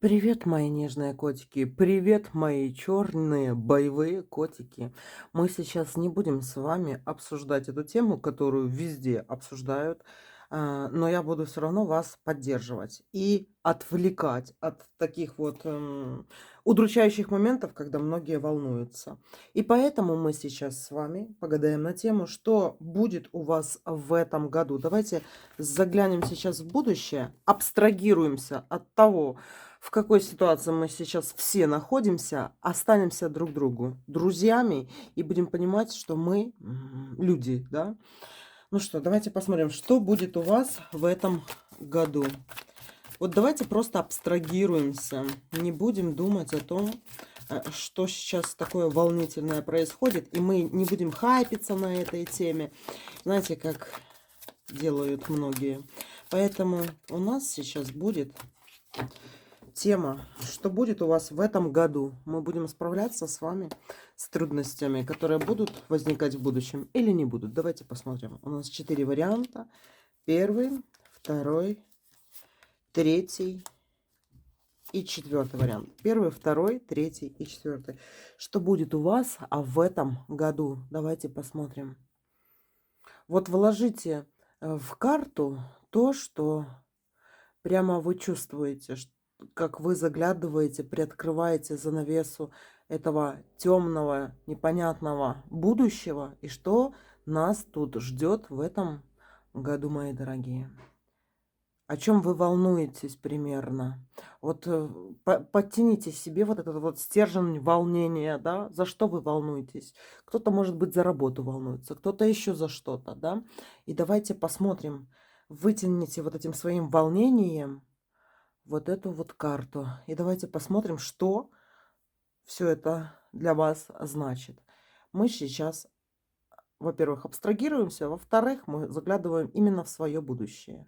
Привет, мои нежные котики! Привет, мои черные боевые котики! Мы сейчас не будем с вами обсуждать эту тему, которую везде обсуждают, но я буду все равно вас поддерживать и отвлекать от таких вот удручающих моментов, когда многие волнуются. И поэтому мы сейчас с вами погадаем на тему, что будет у вас в этом году. Давайте заглянем сейчас в будущее, абстрагируемся от того, в какой ситуации мы сейчас все находимся, останемся друг другу друзьями и будем понимать, что мы люди, да? Ну что, давайте посмотрим, что будет у вас в этом году. Вот давайте просто абстрагируемся, не будем думать о том, что сейчас такое волнительное происходит, и мы не будем хайпиться на этой теме, знаете, как делают многие. Поэтому у нас сейчас будет тема, что будет у вас в этом году. Мы будем справляться с вами с трудностями, которые будут возникать в будущем или не будут. Давайте посмотрим. У нас 4 варианта. Первый, второй, третий и четвертый вариант. Первый, второй, третий и четвертый. Что будет у вас в этом году? Давайте посмотрим. Вот вложите в карту то, что прямо вы чувствуете, как вы заглядываете, приоткрываете занавесу этого темного, непонятного будущего, и что нас тут ждет в этом году, мои дорогие. О чем вы волнуетесь примерно? Вот подтяните себе вот этот вот стержень волнения, да, за что вы волнуетесь. Кто-то, может быть, за работу волнуется, кто-то еще за что-то, да. И давайте посмотрим, вытяните вот этим своим волнением вот эту вот карту. И давайте посмотрим, что все это для вас значит. Мы сейчас, во-первых, абстрагируемся, во-вторых, мы заглядываем именно в свое будущее.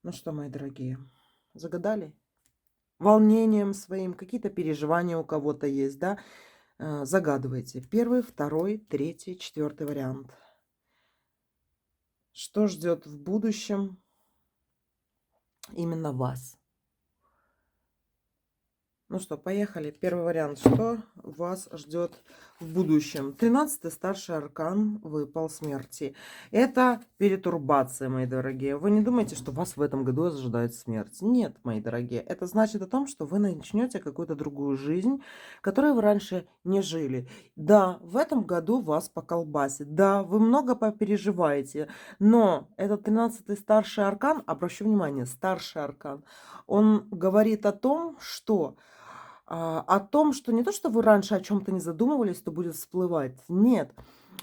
Ну что, мои дорогие, загадали? Волнением своим, какие-то переживания у кого-то есть, да? Загадывайте. Первый, второй, третий, четвертый вариант. Что ждет в будущем именно вас? Ну что, поехали. Первый вариант. Что вас ждет в будущем? 13-й старший аркан выпал смерти. Это перетурбация, мои дорогие. Вы не думайте, что вас в этом году ожидает смерть. Нет, мои дорогие. Это значит о том, что вы начнете какую-то другую жизнь, которой вы раньше не жили. Да, в этом году вас поколбасит. Да, вы много попереживаете. Но этот 13-й старший аркан, обращу внимание, старший аркан, он говорит о том, что не то, что вы раньше о чем-то не задумывались, то будет всплывать. Нет,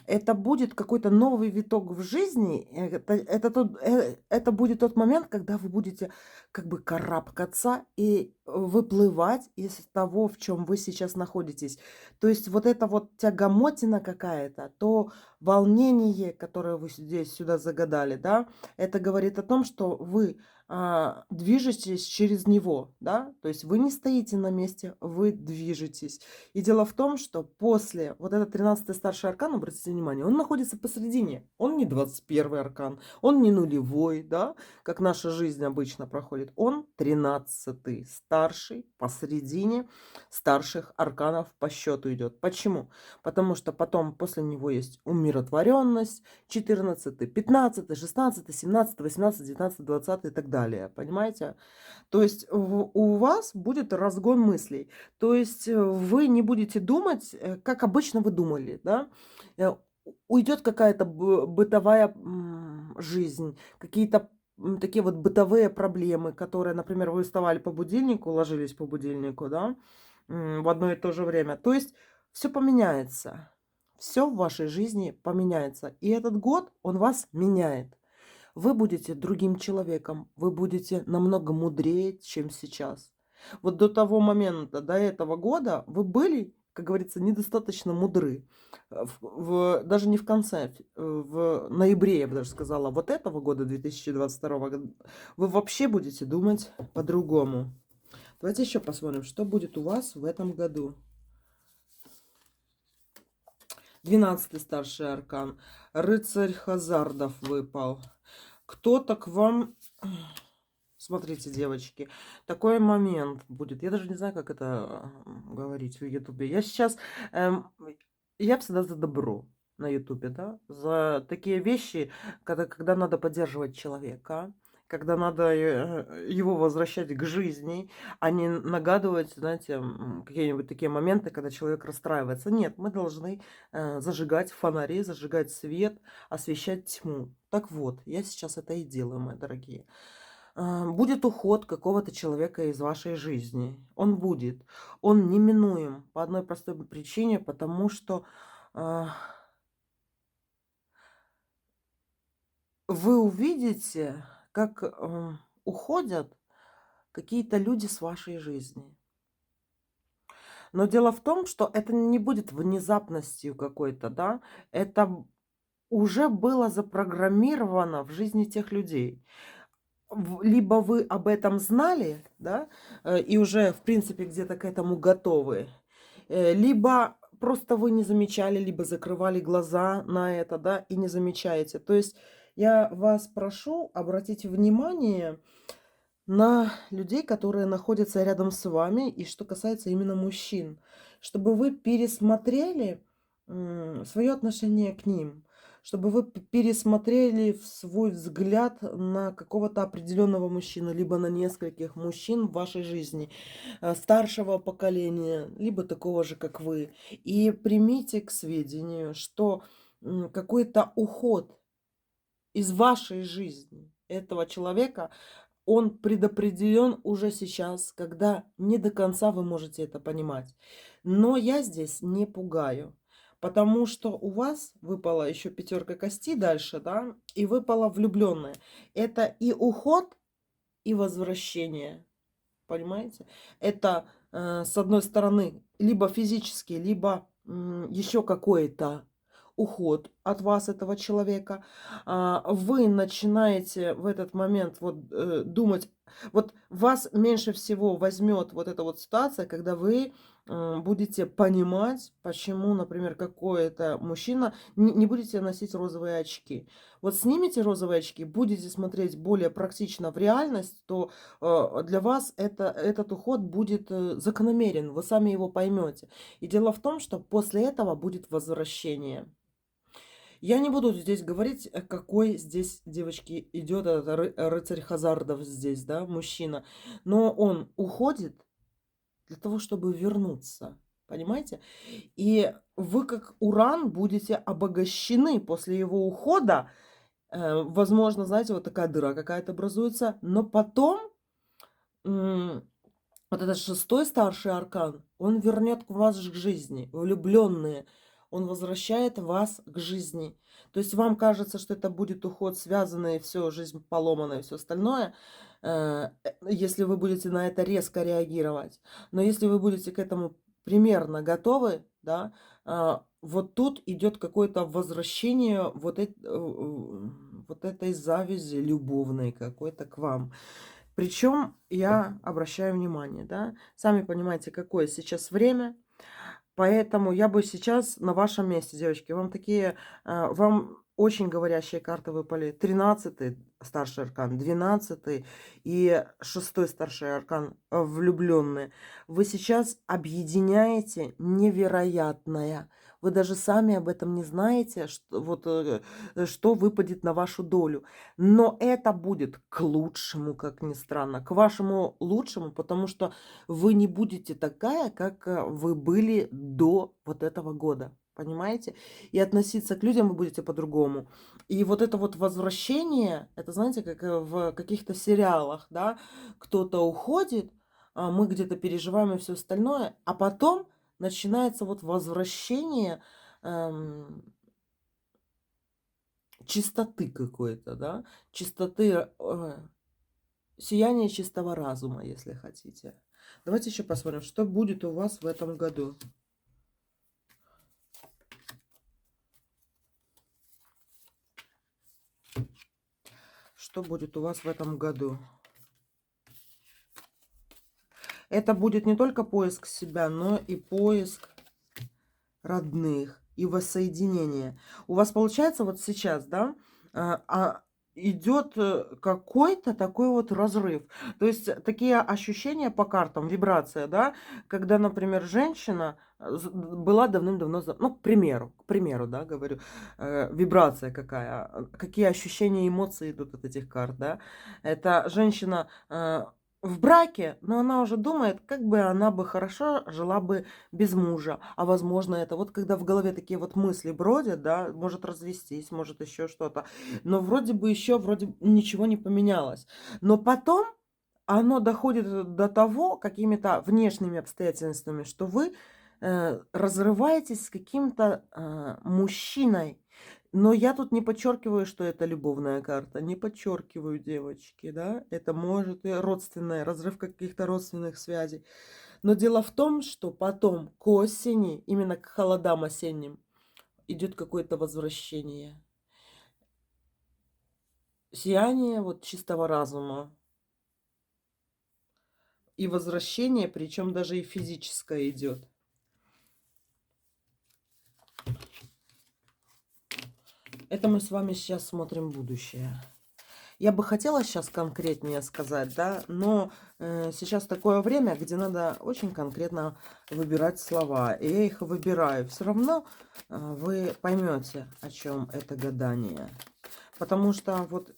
это будет какой-то новый виток в жизни. Это будет тот момент, когда вы будете как бы карабкаться и выплывать из того, в чем вы сейчас находитесь. То есть вот эта вот тягомотина какая-то, то волнение, которое вы здесь сюда загадали, да, это говорит о том, что вы движетесь через него, да, то есть вы не стоите на месте, вы движетесь. И дело в том, что после вот этот 13-й старший аркан, обратите внимание, он находится посередине. Он не 21-й аркан, он не нулевой, да, как наша жизнь обычно проходит. Он 13-й, старший, посередине старших арканов по счету идет. Почему? Потому что потом после него есть умиротворенность, 14-й, 15-й, 16-й, 17-й, 18-й, 19-й, 20-й и так далее. Понимаете? То есть у вас будет разгон мыслей. То есть вы не будете думать, как обычно вы думали, да? Уйдет какая-то бытовая жизнь, какие-то такие вот бытовые проблемы, которые, например, вы вставали по будильнику, ложились по будильнику, да, в одно и то же время. То есть все поменяется. Все в вашей жизни поменяется. И этот год, он вас меняет. Вы будете другим человеком, вы будете намного мудрее, чем сейчас. Вот до того момента, до этого года вы были, как говорится, недостаточно мудры. Даже не в конце, в ноябре, я бы даже сказала, вот этого года, 2022 года, вы вообще будете думать по-другому. Давайте еще посмотрим, что будет у вас в этом году. 12-й старший аркан. Рыцарь Хазардов выпал. Кто-то к вам Смотрите, девочки, такой момент будет. Я даже не знаю, как это говорить в Ютубе. Я сейчас, эм, я всегда за добро на Ютубе, да, за такие вещи, когда надо поддерживать человека, когда надо его возвращать к жизни, а не нагадывать, знаете, какие-нибудь такие моменты, когда человек расстраивается. Нет, мы должны зажигать фонари, зажигать свет, освещать тьму. Так вот, я сейчас это и делаю, мои дорогие. Будет уход какого-то человека из вашей жизни. Он будет. Он неминуем по одной простой причине, потому что а, вы увидите, как уходят какие-то люди с вашей жизни. Но дело в том, что это не будет внезапностью какой-то, да, это уже было запрограммировано в жизни тех людей. Либо вы об этом знали, да, и уже, в принципе, где-то к этому готовы, либо просто вы не замечали, либо закрывали глаза на это, да, и не замечаете. То есть я вас прошу обратить внимание на людей, которые находятся рядом с вами, и что касается именно мужчин, чтобы вы пересмотрели свое отношение к ним, чтобы вы пересмотрели свой взгляд на какого-то определенного мужчину, либо на нескольких мужчин в вашей жизни, старшего поколения, либо такого же, как вы. И примите к сведению, что какой-то уход из вашей жизни этого человека он предопределен уже сейчас, когда не до конца вы можете это понимать. Но я здесь не пугаю, потому что у вас выпала еще пятерка костей дальше, да, и выпала влюбленная. Это и уход, и возвращение. Понимаете? Это, с одной стороны, либо физический, либо еще какой-то уход от вас, этого человека. Вы начинаете в этот момент вот думать, вот вас меньше всего возьмет вот эта вот ситуация, когда вы будете понимать, почему, например, какой-то мужчина, не будете носить розовые очки. Вот снимите розовые очки, будете смотреть более практично в реальность, то для вас этот уход будет закономерен, вы сами его поймете. И дело в том, что после этого будет возвращение. Я не буду здесь говорить, какой здесь, девочки, идет этот рыцарь Хазардов здесь, да, мужчина. Но он уходит для того, чтобы вернуться. Понимаете? И вы, как уран, будете обогащены после его ухода. Возможно, знаете, вот такая дыра какая-то образуется. Но потом вот этот шестой старший аркан, он вернет вас к жизни, влюбленные. Он возвращает вас к жизни. То есть вам кажется, что это будет уход, связанный, все, жизнь поломанная и все остальное, если вы будете на это резко реагировать. Но если вы будете к этому примерно готовы, да, вот тут идет какое-то возвращение вот этой завязи любовной какой-то к вам. Причем я обращаю внимание, да, сами понимаете, какое сейчас время, поэтому я бы сейчас на вашем месте, девочки, вам очень говорящие карты выпали. 13-й старший аркан, 12-й и 6-й старший аркан влюбленные. Вы сейчас объединяете невероятное. Вы даже сами об этом не знаете, что выпадет на вашу долю. Но это будет к лучшему, как ни странно, к вашему лучшему, потому что вы не будете такая, как вы были до вот этого года. Понимаете? И относиться к людям вы будете по-другому. И вот это вот возвращение, это знаете, как в каких-то сериалах, да, кто-то уходит, а мы где-то переживаем и все остальное, а потом начинается вот возвращение чистоты какой-то, да, чистоты, сияние чистого разума, если хотите. Давайте еще посмотрим, что будет у вас в этом году. Что будет у вас в этом году? Это будет не только поиск себя, но и поиск родных и воссоединение. У вас получается вот сейчас, да, идет какой-то такой вот разрыв. То есть такие ощущения по картам, вибрация, да, когда, например, женщина была давным-давно, ну, к примеру, да, говорю, вибрация какая, какие ощущения, эмоции идут от этих карт, да. Это женщина в браке, но она уже думает, как бы она бы хорошо жила бы без мужа. А возможно, это вот когда в голове такие вот мысли бродят, да, может развестись, может еще что-то. Но вроде бы еще вроде ничего не поменялось. Но потом оно доходит до того, какими-то внешними обстоятельствами, что вы разрываетесь с каким-то мужчиной. Но я тут не подчеркиваю, что это любовная карта. Не подчеркиваю, девочки, да. Это может и родственная, разрыв каких-то родственных связей. Но дело в том, что потом к осени, именно к холодам осенним, идет какое-то возвращение. Сияние вот чистого разума и возвращение, причем даже и физическое идет. Это мы с вами сейчас смотрим будущее. Я бы хотела сейчас конкретнее сказать, да, но сейчас такое время, где надо очень конкретно выбирать слова. И я их выбираю. Все равно вы поймете, о чем это гадание. Потому что вот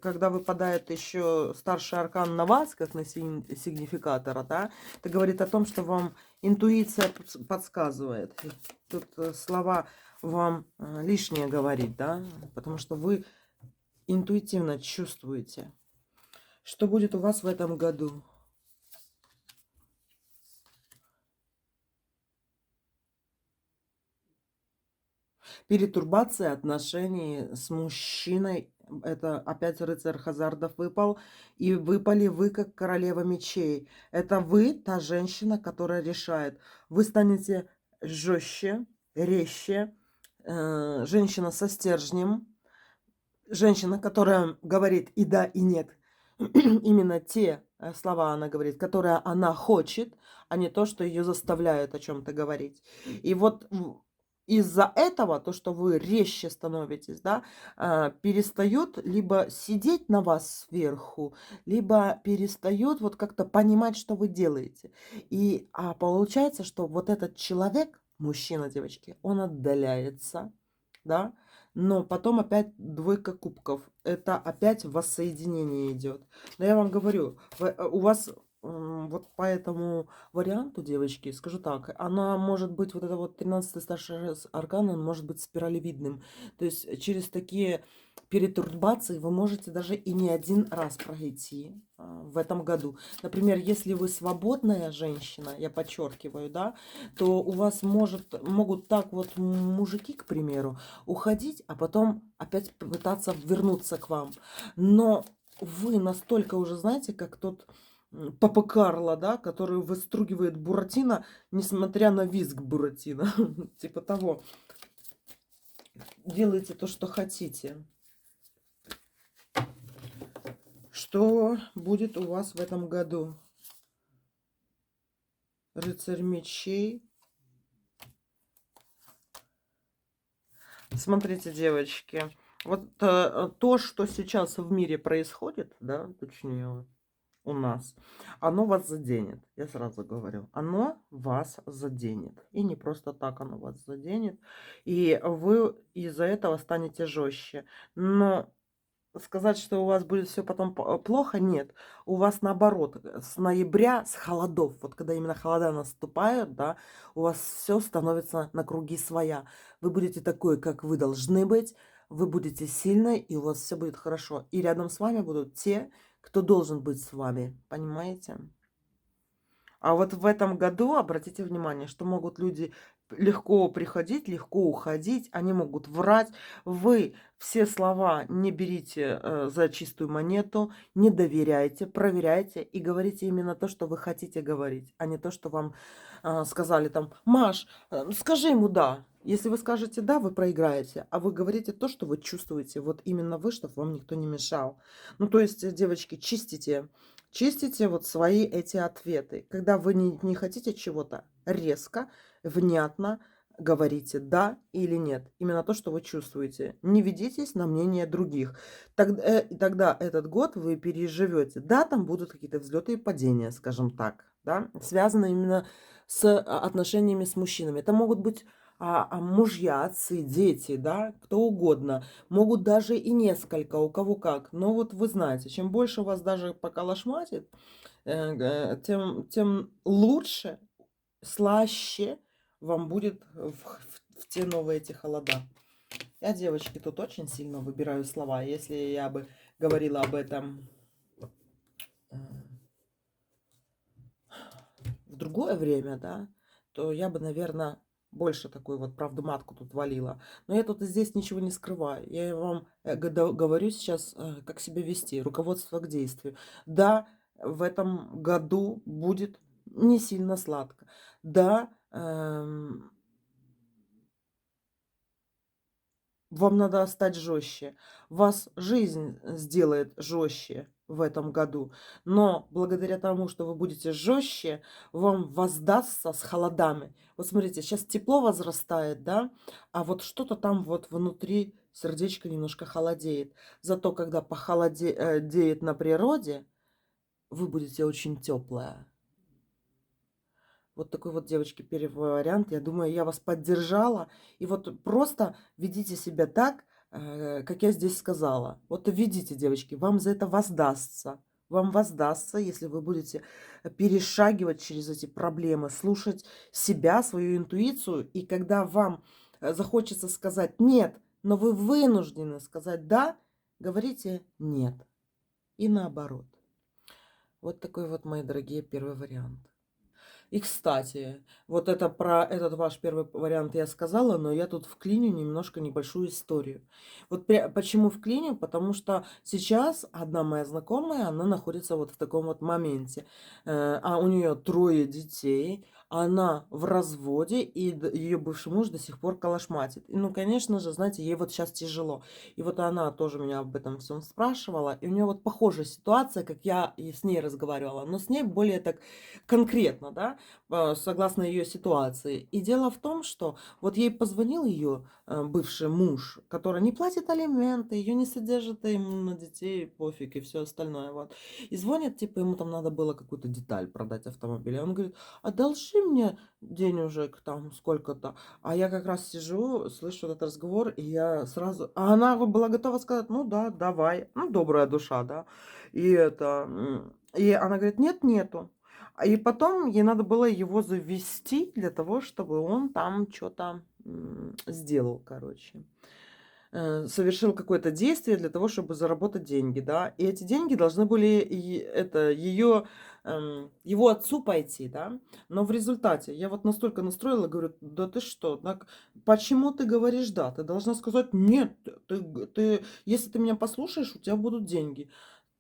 когда выпадает еще старший аркан на вас, как на сигнификатора, да, это говорит о том, что вам интуиция подсказывает. И тут слова вам лишнее говорит, да, потому что вы интуитивно чувствуете, что будет у вас в этом году. Перетурбация отношений с мужчиной. Это опять рыцарь Хазардов выпал. И выпали вы как королева мечей. Это вы, та женщина, которая решает. Вы станете жестче, резче. Женщина со стержнем. Женщина, которая говорит и да, и нет. Именно те слова она говорит, которые она хочет, а не то, что ее заставляют о чем-то говорить. И вот из-за этого, то, что вы резче становитесь, да, перестают либо сидеть на вас сверху, либо перестают вот как-то понимать, что вы делаете. А получается, что вот этот человек, мужчина, девочки, он отдаляется, да, но потом опять двойка кубков. Это опять воссоединение идет. Но я вам говорю, у вас вот по этому варианту, девочки, скажу так, она может быть, вот это вот 13-й старший аркан, он может быть спиралевидным. То есть через такие перетурбации вы можете даже и не один раз пройти в этом году. Например, если вы свободная женщина, я подчеркиваю, да, то у вас могут так вот мужики, к примеру, уходить, а потом опять пытаться вернуться к вам. Но вы настолько уже знаете, как тот Папа Карло, да, который выстругивает Буратино, несмотря на визг Буратино. Типа того. Делайте то, что хотите. Что будет у вас в этом году? Рыцарь мечей. Смотрите, девочки. Вот то, что сейчас в мире происходит, да, точнее, у нас, оно вас заденет. Я сразу говорю, оно вас заденет. И не просто так оно вас заденет. И вы из-за этого станете жестче. Но сказать, что у вас будет все потом плохо, нет. У вас наоборот, с ноября, с холодов, вот когда именно холода наступают, да, у вас все становится на круги своя. Вы будете такой, как вы должны быть, вы будете сильной, и у вас все будет хорошо. И рядом с вами будут те, кто должен быть с вами, понимаете? А вот в этом году обратите внимание, что могут люди легко приходить, легко уходить, они могут врать. Вы все слова не берите за чистую монету, не доверяйте, проверяйте и говорите именно то, что вы хотите говорить, а не то, что вам сказали там: Маш, скажи ему да. Если вы скажете да, вы проиграете, а вы говорите то, что вы чувствуете, вот именно вы, чтобы вам никто не мешал. Ну, то есть, девочки, чистите вот свои эти ответы. Когда вы не хотите чего-то резко, внятно, говорите да или нет. Именно то, что вы чувствуете. Не ведитесь на мнение других. Тогда этот год вы переживете. Да, там будут какие-то взлеты и падения, скажем так, да, связанные именно с отношениями с мужчинами. Это могут быть мужья, отцы, дети, да, кто угодно. Могут даже и несколько, у кого как. Но вот вы знаете, чем больше вас даже поколошматит, тем лучше, слаще вам будет в те новые эти холода. Я, девочки, тут очень сильно выбираю слова. Если я бы говорила об этом э, в другое время, да, то я бы, наверное, больше такой вот правду матку тут валила. Но я тут и здесь ничего не скрываю. Я вам говорю сейчас, как себя вести, руководство к действию. Да, в этом году будет не сильно сладко. Да, вам надо стать жестче. Вас жизнь сделает жестче в этом году. Но благодаря тому, что вы будете жестче, вам воздастся с холодами. Вот смотрите, сейчас тепло возрастает, да, а вот что-то там вот внутри сердечко немножко холодеет. Зато когда похолодеет на природе, вы будете очень теплая. Вот такой вот, девочки, первый вариант. Я думаю, я вас поддержала. И вот просто ведите себя так, как я здесь сказала. Вот ведите, девочки, вам за это воздастся. Вам воздастся, если вы будете перешагивать через эти проблемы, слушать себя, свою интуицию. И когда вам захочется сказать «нет», но вы вынуждены сказать «да», говорите «нет». И наоборот. Вот такой вот, мои дорогие, первый вариант. И, кстати, вот это про этот ваш первый вариант я сказала, но я тут вклиню немножко небольшую историю. Вот почему вклиню? Потому что сейчас одна моя знакомая, она находится вот в таком вот моменте. А у нее трое детей, она в разводе, и ее бывший муж до сих пор калашматит. И, ну, конечно же, знаете, ей вот сейчас тяжело. И вот она тоже меня об этом всем спрашивала. И у нее вот похожая ситуация, как я и с ней разговаривала, но с ней более так конкретно, да, согласно ее ситуации. И дело в том, что вот ей позвонил ее бывший муж, который не платит алименты, ее не содержит, и ему на детей пофиг и все остальное. Вот. И звонит, типа, ему там надо было какую-то деталь продать автомобиля. Он говорит, одолжи мне денежек там сколько-то. А я как раз сижу, слышу этот разговор, и я сразу... А она была готова сказать, ну да, давай. Ну, добрая душа, да. И это... И она говорит, нет, нету. И потом ей надо было его завести для того, чтобы он там что-то сделал, короче. Совершил какое-то действие для того, чтобы заработать деньги, да. И эти деньги должны были его отцу пойти, да. Но в результате я вот настолько настроила, говорю, да ты что, почему ты говоришь да? Ты должна сказать нет. Если ты меня послушаешь, у тебя будут деньги.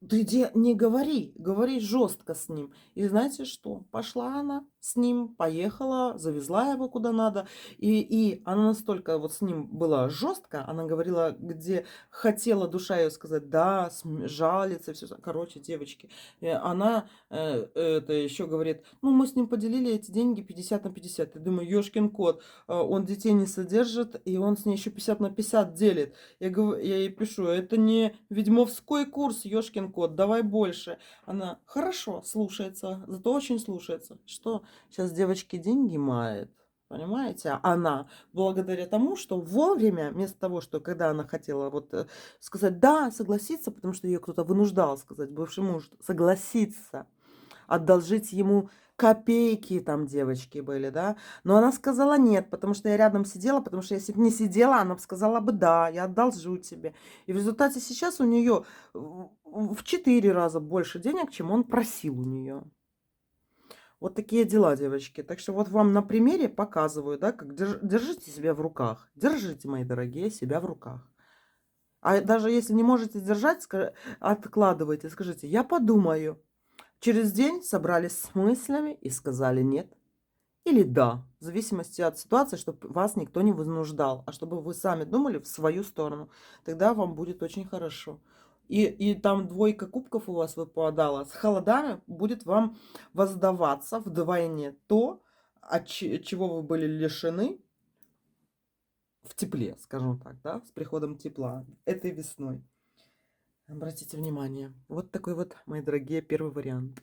Ты не говори, говори жестко с ним. И знаете что? Пошла она с ним, поехала, завезла его куда надо. И она настолько вот с ним была жестко, она говорила, где хотела душа ее сказать, да, жалиться, все. Короче, девочки, она это еще говорит, ну, мы с ним поделили эти деньги 50 на 50. Я думаю, ешкин кот, он детей не содержит, и он с ней еще 50 на 50 делит. Я ей пишу, это не ведьмовской курс, ёшкин кот, давай больше. Она, хорошо, слушается, зато очень слушается. Что сейчас девочки деньги мает, понимаете? А она, благодаря тому, что вовремя, вместо того, что когда она хотела вот сказать да, согласиться, потому что ее кто-то вынуждал сказать, бывший муж, согласиться, одолжить ему копейки там девочки были, да. Но она сказала нет, потому что я рядом сидела, потому что если бы не сидела, она бы сказала бы да, я одолжу тебе. И в результате сейчас у нее в 4 раза больше денег, чем он просил у нее. Вот такие дела, девочки. Так что вот вам на примере показываю, да, как держите себя в руках. Держите, мои дорогие, себя в руках. А даже если не можете держать, откладывайте, скажите, я подумаю. Через день собрались с мыслями и сказали нет или да, в зависимости от ситуации, чтобы вас никто не вынуждал, а чтобы вы сами думали в свою сторону. Тогда вам будет очень хорошо. И там двойка кубков у вас выпадала. С холодами будет вам воздаваться вдвойне то, от чего вы были лишены, в тепле, скажем так, да, с приходом тепла этой весной. Обратите внимание. Вот такой вот, мои дорогие, первый вариант.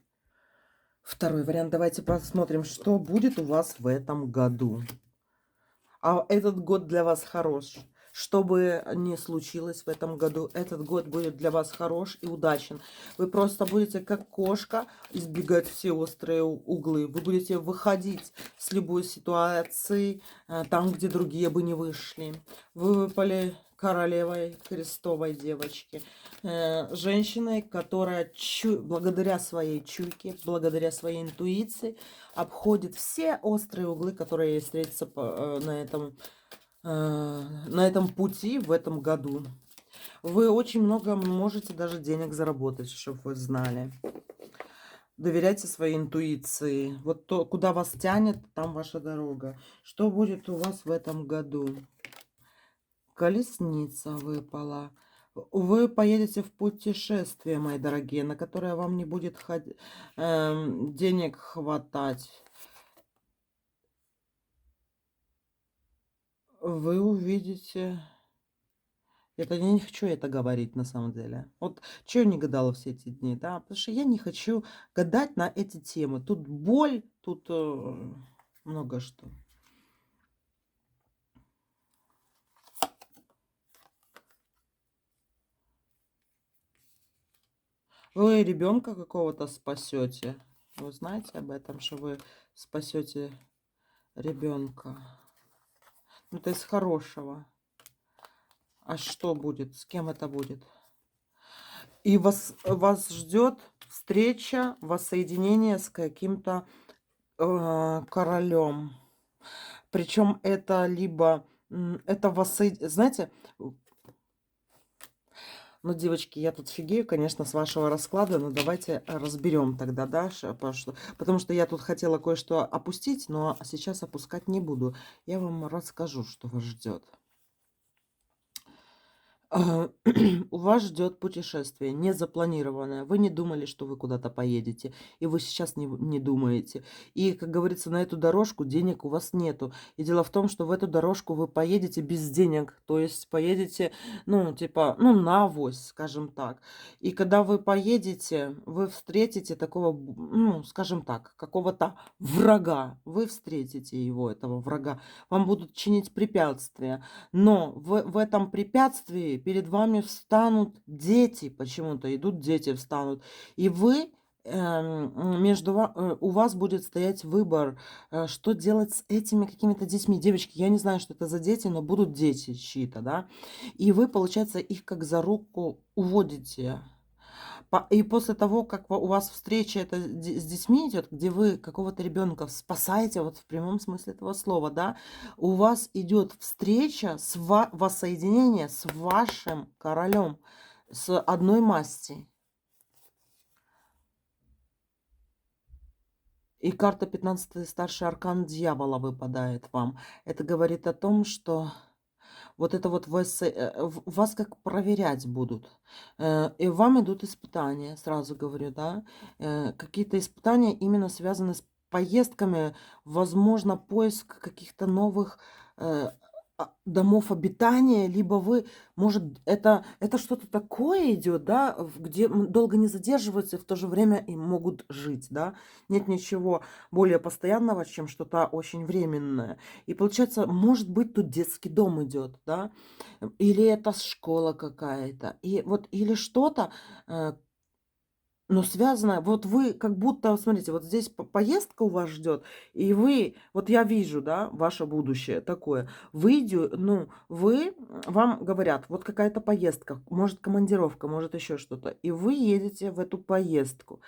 Второй вариант. Давайте посмотрим, что будет у вас в этом году. А этот год для вас хорош. Что бы ни случилось в этом году, этот год будет для вас хорош и удачен. Вы просто будете как кошка избегать все острые углы. Вы будете выходить с любой ситуации там, где другие бы не вышли. Вы выпали королевой крестовой девочки. Женщиной, которая благодаря своей чуйке, благодаря своей интуиции обходит все острые углы, которые ей встретятся на этом пути в этом году. Вы очень много можете даже денег заработать, чтобы вы знали. Доверяйте своей интуиции. Вот то, куда вас тянет, там ваша дорога. Что будет у вас в этом году? Колесница выпала. Вы поедете в путешествие, мои дорогие, на которое вам не будет денег хватать. Вы увидите... Это я не хочу это говорить на самом деле. Вот что я не гадала все эти дни, да? Потому что я не хочу гадать на эти темы. Тут боль, тут много что. Вы ребенка какого-то спасете. Вы знаете об этом, что вы спасете ребенка. Ну, это из хорошего. А что будет? С кем это будет? И вас ждет встреча, воссоединение с каким-то королем. Причем это либо... Это воссоединение... Знаете... Ну, девочки, я тут фигею, конечно, с вашего расклада, но давайте разберем тогда, да, потому что я тут хотела кое-что опустить, но сейчас опускать не буду. Я вам расскажу, что вас ждет. У вас ждет путешествие незапланированное. Вы не думали, что вы куда-то поедете, и вы сейчас не думаете. И, как говорится, на эту дорожку денег у вас нету. И дело в том, что в эту дорожку вы поедете без денег, то есть поедете, ну, типа, ну, на авось, скажем так. И когда вы поедете, вы встретите такого, ну, скажем так, какого-то врага. Вы встретите его, этого врага. Вам будут чинить препятствия. Но в этом препятствии перед вами встанут дети, почему-то идут дети, встанут. И вы, у вас будет стоять выбор, что делать с этими какими-то детьми. Девочки, я не знаю, что это за дети, но будут дети чьи-то, да. И вы, получается, их как за руку уводите. И после того, как у вас встреча это с детьми идет, где вы какого-то ребенка спасаете, вот в прямом смысле этого слова, да, у вас идет встреча, воссоединение с вашим королем, с одной масти. И карта 15-й старший аркан дьявола выпадает вам. Это говорит о том, что вот это вот вас как проверять будут. И вам идут испытания, сразу говорю, да. Какие-то испытания именно связаны с поездками, возможно, поиск каких-то новых домов обитания, либо вы, может, это что-то такое идет, да, где долго не задерживаются, и в то же время и могут жить, да. Нет ничего более постоянного, чем что-то очень временное. И получается, может быть, тут детский дом идет, да, или это школа какая-то, и вот, или что-то, но связано, вот вы как будто, смотрите, вот здесь поездка у вас ждет, и вы, вот я вижу, да, ваше будущее такое, вам говорят, вот какая-то поездка, может командировка, может еще что-то, и вы едете в эту поездку.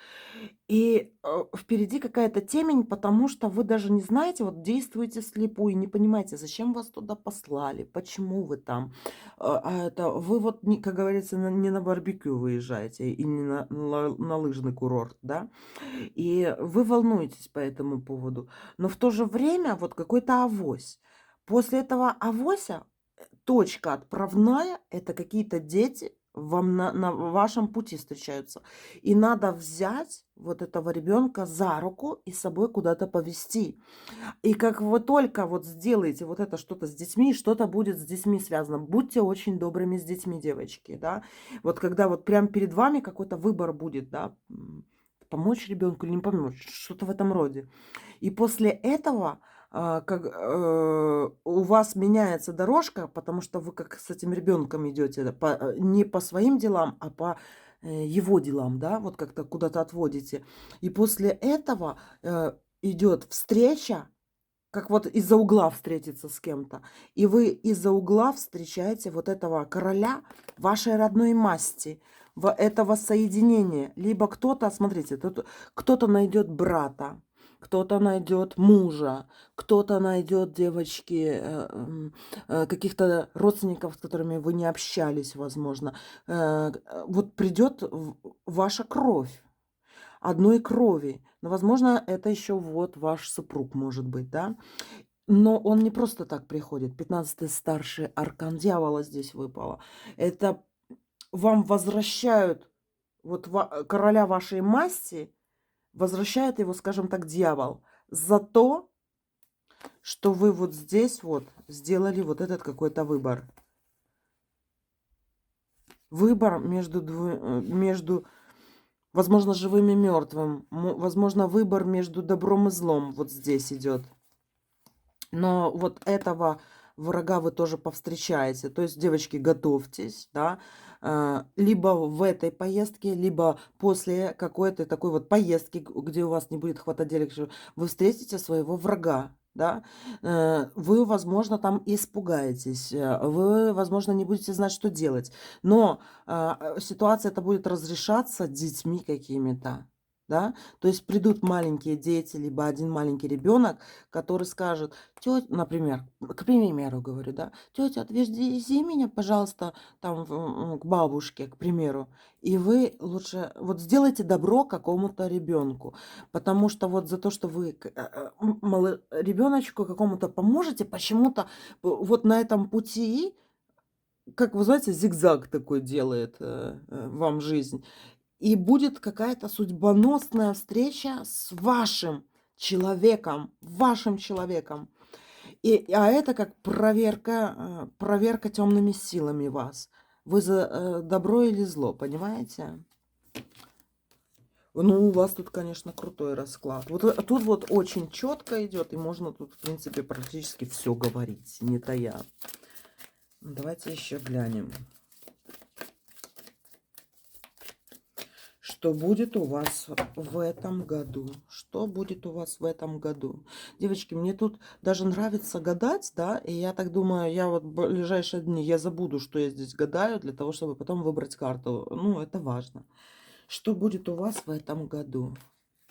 И впереди какая-то темень, потому что вы даже не знаете, вот действуете слепую, не понимаете, зачем вас туда послали, почему вы там. Вы вот, как говорится, не на барбекю выезжаете и не на лыжный курорт, да, и вы волнуетесь по этому поводу. Но в то же время вот какой-то авось. После этого авося точка отправная — это какие-то дети вам на вашем пути встречаются. И надо взять вот этого ребенка за руку и с собой куда-то повести. И как вы только вот сделаете вот это что-то с детьми, что-то будет с детьми связано. Будьте очень добрыми с детьми, девочки, да. Вот когда вот прям перед вами какой-то выбор будет, да, помочь ребенку или не помочь, что-то в этом роде. И после этого у вас меняется дорожка, потому что вы как с этим ребенком идете не по своим делам, а по его делам, да, вот как-то куда-то отводите. И после этого идет встреча, как вот из-за угла встретиться с кем-то. И вы из-за угла встречаете вот этого короля вашей родной масти, этого соединения. Либо кто-то, смотрите, тут кто-то найдет брата, кто-то найдет мужа, кто-то найдет, девочки, каких-то родственников, с которыми вы не общались, возможно. Вот придет ваша кровь, одной крови. Но, возможно, это еще вот ваш супруг может быть, да? Но он не просто так приходит. 15-й старший аркан дьявола здесь выпало. Это вам возвращают вот короля вашей масти, возвращает его, скажем так, дьявол за то, что вы вот здесь вот сделали вот этот какой-то выбор. Выбор между, возможно, живым и мертвым. Возможно, выбор между добром и злом вот здесь идет. Но вот этого врага вы тоже повстречаете. То есть, девочки, готовьтесь, да, либо в этой поездке, либо после какой-то такой вот поездки, где у вас не будет хватать денег, вы встретите своего врага. Да? Вы, возможно, там испугаетесь, вы, возможно, не будете знать, что делать. Но ситуация это будет разрешаться детьми какими-то. Да? То есть придут маленькие дети, либо один маленький ребенок, который скажет: тетя, например, к примеру говорю, да, тетя, отвези меня, пожалуйста, там к бабушке, к примеру. И вы лучше вот сделайте добро какому-то ребенку, потому что вот за то, что вы ребеночку какому-то поможете, почему-то вот на этом пути, как вы знаете, зигзаг такой делает вам жизнь. И будет какая-то судьбоносная встреча с вашим человеком. А это как проверка темными силами вас. Вы за добро или зло, понимаете? Ну, у вас тут, конечно, крутой расклад. Вот тут вот очень четко идет, и можно тут, в принципе, практически все говорить, не тая. Давайте еще глянем. Что будет у вас в этом году? Что будет у вас в этом году? Девочки, мне тут даже нравится гадать, да, и я так думаю, я вот в ближайшие дни, я забуду, что я здесь гадаю, для того, чтобы потом выбрать карту. Ну, это важно. Что будет у вас в этом году?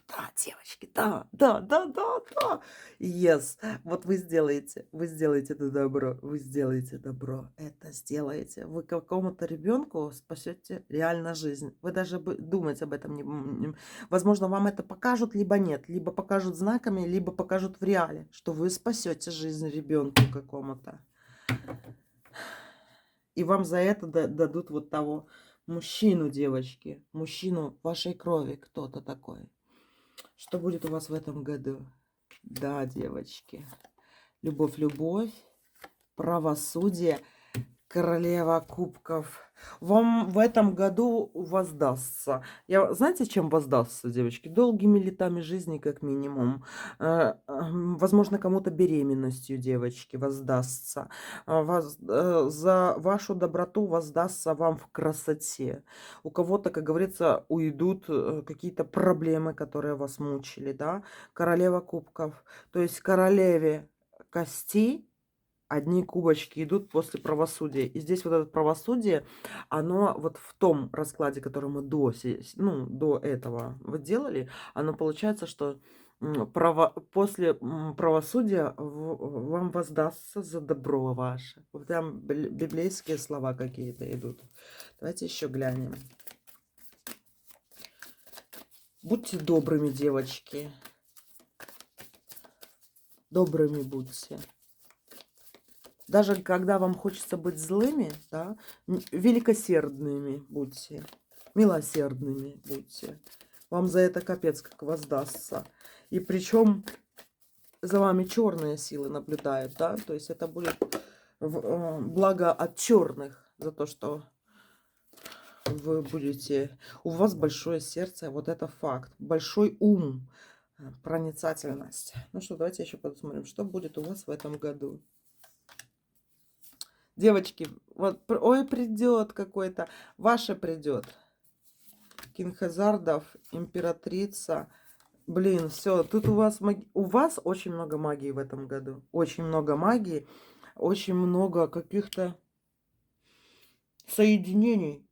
Да, девочки, да, да, да, да, да. Yes. Вот вы сделаете это добро, вы сделаете добро, это сделаете. Вы какому-то ребенку спасете реально жизнь. Вы даже думать об этом возможно, вам это покажут, либо нет, либо покажут знаками, либо покажут в реале, что вы спасете жизнь ребенку какому-то. И вам за это дадут вот того мужчину, девочки, мужчину вашей крови, кто-то такой. Что будет у вас в этом году? Да, девочки. Любовь, любовь, правосудие, королева кубков. Вам в этом году воздастся. Знаете, чем воздастся, девочки? Долгими летами жизни, как минимум. Возможно, кому-то беременностью, девочки, воздастся. За вашу доброту воздастся вам в красоте. У кого-то, как говорится, уйдут какие-то проблемы, которые вас мучили, да? Королева кубков. То есть королеве костей одни кубочки идут после правосудия. И здесь вот это правосудие, оно вот в том раскладе, который мы до этого вот делали, оно получается, что после правосудия вам воздастся за добро ваше. Вот там библейские слова какие-то идут. Давайте еще глянем. Будьте добрыми, девочки. Добрыми будьте. Даже когда вам хочется быть злыми, да, великосердными будьте, милосердными будьте. Вам за это капец как воздастся. И причем за вами черные силы наблюдают, да, то есть это будет благо от черных за то, что вы будете, у вас большое сердце, вот это факт, большой ум, проницательность. Ну что, давайте еще посмотрим, что будет у вас в этом году. Девочки, вот, ой, придет какой-то, ваше придет. Кинг Хазардов, императрица. Блин, все, тут у вас очень много магии в этом году. Очень много магии, очень много каких-то соединений.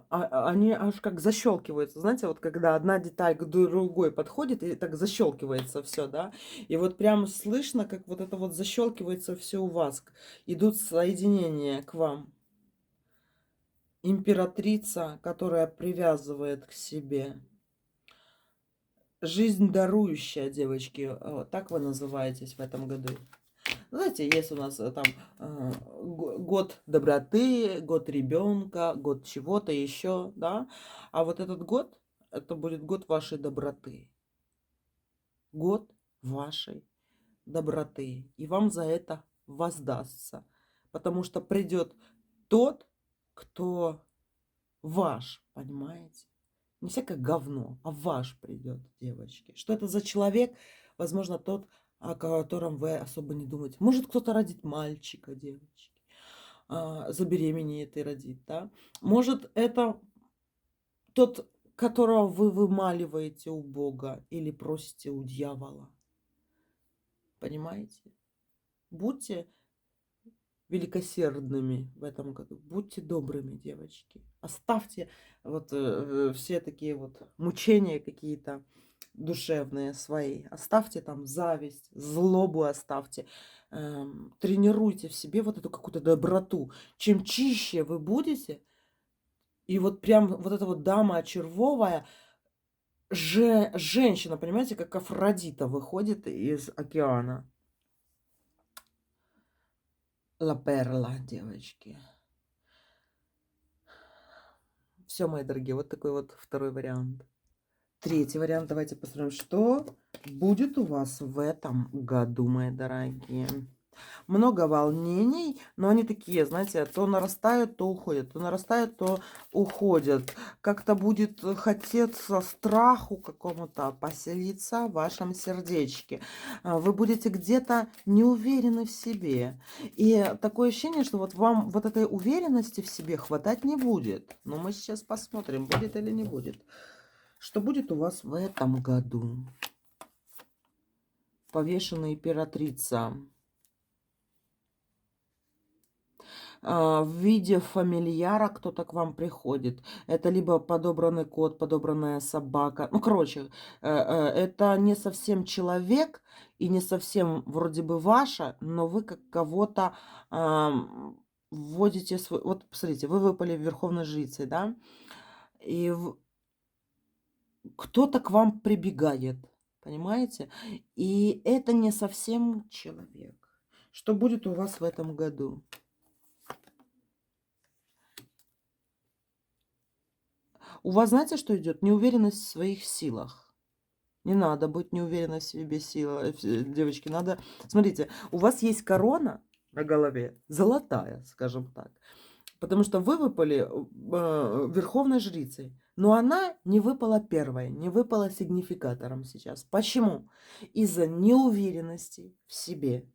Они аж как защелкиваются. Знаете, вот когда одна деталь к другой подходит, и так защелкивается все, да. И вот прям слышно, как вот это вот защелкивается все у вас. Идут соединения к вам. Императрица, которая привязывает к себе. Жизнь дарующая, девочки. Так вы называетесь в этом году. Знаете, есть у нас там год доброты, год ребенка, год чего-то еще, да. А вот этот год, это будет год вашей доброты. Год вашей доброты. И вам за это воздастся. Потому что придет тот, кто ваш, понимаете? Не всякое говно, а ваш придет, девочки. Что это за человек? Возможно, тот, о котором вы особо не думаете. Может, кто-то родит мальчика, девочки. Забеременеет и родит, да? Может, это тот, которого вы вымаливаете у Бога или просите у дьявола. Понимаете? Будьте великосердными в этом году. Будьте добрыми, девочки. Оставьте вот все такие вот мучения какие-то душевные свои. Оставьте там зависть, злобу оставьте. Тренируйте в себе вот эту какую-то доброту. Чем чище вы будете, и вот прям вот эта вот дама червовая, женщина, понимаете, как Афродита выходит из океана. Ла Перла, девочки. Все, мои дорогие, вот такой вот второй вариант. Третий вариант. Давайте посмотрим, что будет у вас в этом году, мои дорогие. Много волнений, но они такие, знаете, то нарастают, то уходят, то нарастают, то уходят. Как-то будет хотеться страху какому-то поселиться в вашем сердечке. Вы будете где-то не уверены в себе. И такое ощущение, что вот вам вот этой уверенности в себе хватать не будет. Но мы сейчас посмотрим, будет или не будет. Что будет у вас в этом году? Повешенная императрица. В виде фамильяра кто-то к вам приходит. Это либо подобранный кот, подобранная собака. Ну, короче, это не совсем человек и не совсем вроде бы ваша, но вы как кого-то вводите свой... Вот, посмотрите, вы выпали в Верховной Жрице, да? И кто-то к вам прибегает, понимаете? И это не совсем человек. Что будет у вас в этом году? У вас, знаете, что идет? Неуверенность в своих силах. Не надо быть неуверенной в себе сила, девочки. Надо, смотрите, у вас есть корона на голове, золотая, скажем так. Потому что вы выпали верховной жрицей. Но она не выпала первой, не выпала сигнификатором сейчас. Почему? Из-за неуверенности в себе.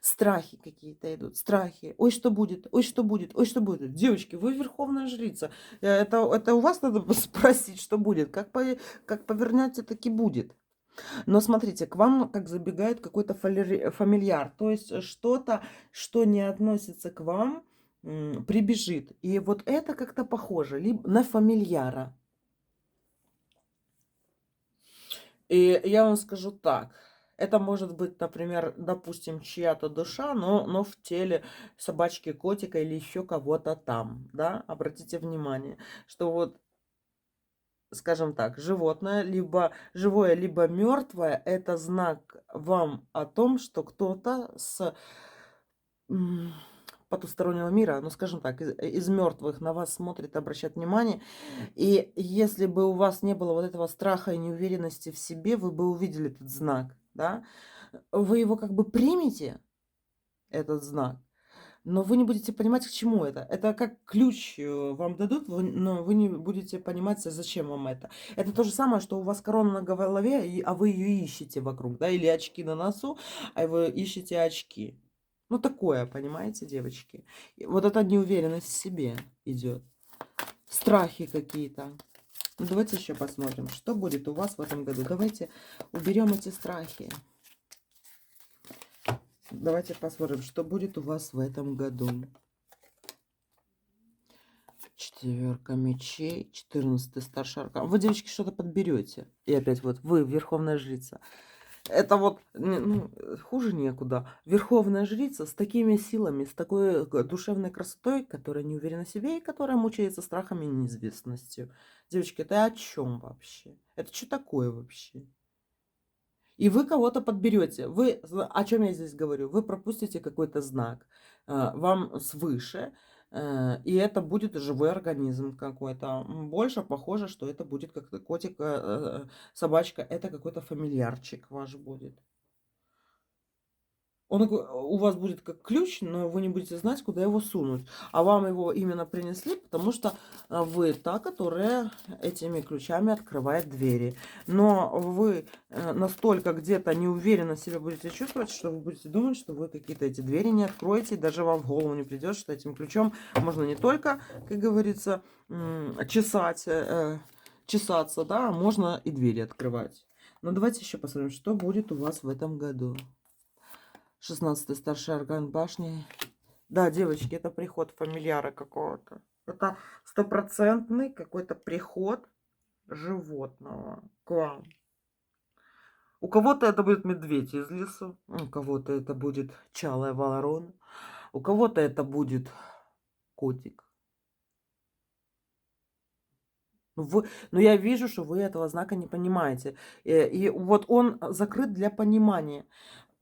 Страхи какие-то идут, страхи. Ой, что будет, ой, что будет, ой, что будет. Девочки, вы верховная жрица. Это у вас надо спросить, что будет. Как повернете, так и будет. Но смотрите, к вам как забегает какой-то фамильяр. То есть что-то, что не относится к вам, прибежит. И вот это как-то похоже либо на фамильяра. И я вам скажу так. Это может быть, например, допустим, чья-то душа, но в теле собачки, котика или еще кого-то там. Да? Обратите внимание, что вот скажем так, животное, либо живое, либо мертвое, это знак вам о том, что кто-то с м, потустороннего мира, ну, скажем так, из мертвых на вас смотрит, обращает внимание. И если бы у вас не было вот этого страха и неуверенности в себе, вы бы увидели этот знак, да? Вы его как бы примете, этот знак, но вы не будете понимать, к чему это. Это как ключ вам дадут, но вы не будете понимать, зачем вам это. Это то же самое, что у вас корона на голове, а вы ее ищете вокруг, да, или очки на носу, а вы ищете очки. Ну, такое, понимаете, девочки? И вот эта неуверенность в себе идет. Страхи какие-то. Ну, давайте еще посмотрим, что будет у вас в этом году. Давайте уберем эти страхи. Давайте посмотрим, что будет у вас в этом году. Четверка мечей, 14-й старший аркан. Вы, девочки, что-то подберете. И опять вот вы, верховная жрица. Это вот, ну, хуже некуда. Верховная жрица с такими силами, с такой душевной красотой, которая не уверена в себе и которая мучается страхами и неизвестностью. Девочки, это о чем вообще? Это что такое вообще? И вы кого-то подберете. Вы, о чем я здесь говорю? Вы пропустите какой-то знак вам свыше, и это будет живой организм какой-то. Больше похоже, что это будет как-то котик, собачка. Это какой-то фамильярчик ваш будет. Он у вас будет как ключ, но вы не будете знать, куда его сунуть. А вам его именно принесли, потому что вы та, которая этими ключами открывает двери. Но вы настолько где-то неуверенно себя будете чувствовать, что вы будете думать, что вы какие-то эти двери не откроете. Даже вам в голову не придет, что этим ключом можно не только, как говорится, чесаться, да, а можно и двери открывать. Но давайте еще посмотрим, что будет у вас в этом году. 16-й старший аркан башни. Да, девочки, это приход фамильяра какого-то. Это стопроцентный какой-то приход животного к вам. У кого-то это будет медведь из лесу, у кого-то это будет чалая ворона, у кого-то это будет котик. Но я вижу, что вы этого знака не понимаете. И вот он закрыт для понимания.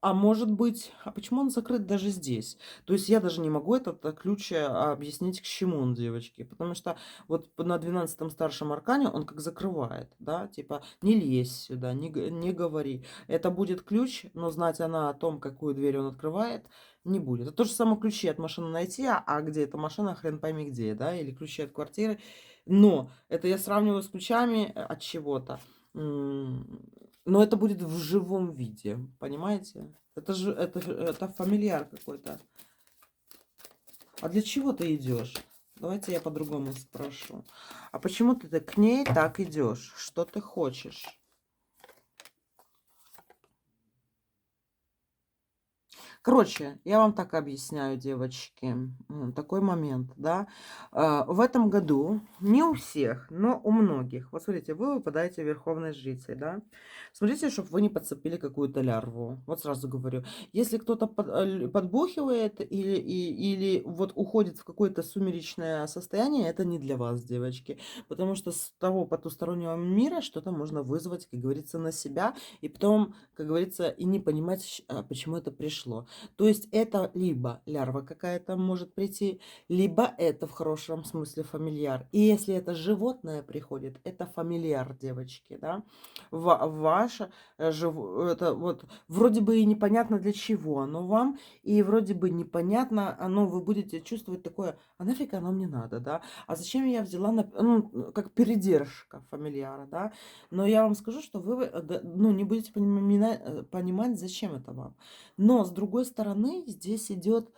А может быть, а почему он закрыт даже здесь? То есть я даже не могу этот ключ объяснить, к чему он, девочки. Потому что вот на 12-м старшем аркане он как закрывает, да, типа не лезь сюда, не говори. Это будет ключ, но знать она о том, какую дверь он открывает, не будет. Это то же самое ключи от машины найти, а где эта машина, хрен пойми где, да, или ключи от квартиры. Но это я сравниваю с ключами от чего-то. Но это будет в живом виде, понимаете? Это фамильяр какой-то. А для чего ты идешь? Давайте я по-другому спрошу. А почему ты к ней так идешь? Что ты хочешь? Короче, я вам так объясняю, девочки, такой момент, да. В этом году не у всех, но у многих. Вот смотрите, вы выпадаете верховной жрицей, да. Смотрите, чтобы вы не подцепили какую-то лярву. Вот сразу говорю. Если кто-то подбухивает или вот уходит в какое-то сумеречное состояние, это не для вас, девочки. Потому что с того потустороннего мира что-то можно вызвать, как говорится, на себя. И потом, как говорится, и не понимать, почему это пришло. То есть это либо лярва какая-то может прийти, либо это в хорошем смысле фамильяр. И если это животное приходит, это фамильяр, девочки, да. Ваше это вот вроде бы и непонятно для чего оно вам, и вроде бы непонятно, оно вы будете чувствовать такое, а нафиг оно мне надо, да? А зачем я взяла, ну, как передержка фамильяра, да? Но я вам скажу, что вы ну, не будете понимать, зачем это вам. Но, с другой стороны, здесь идет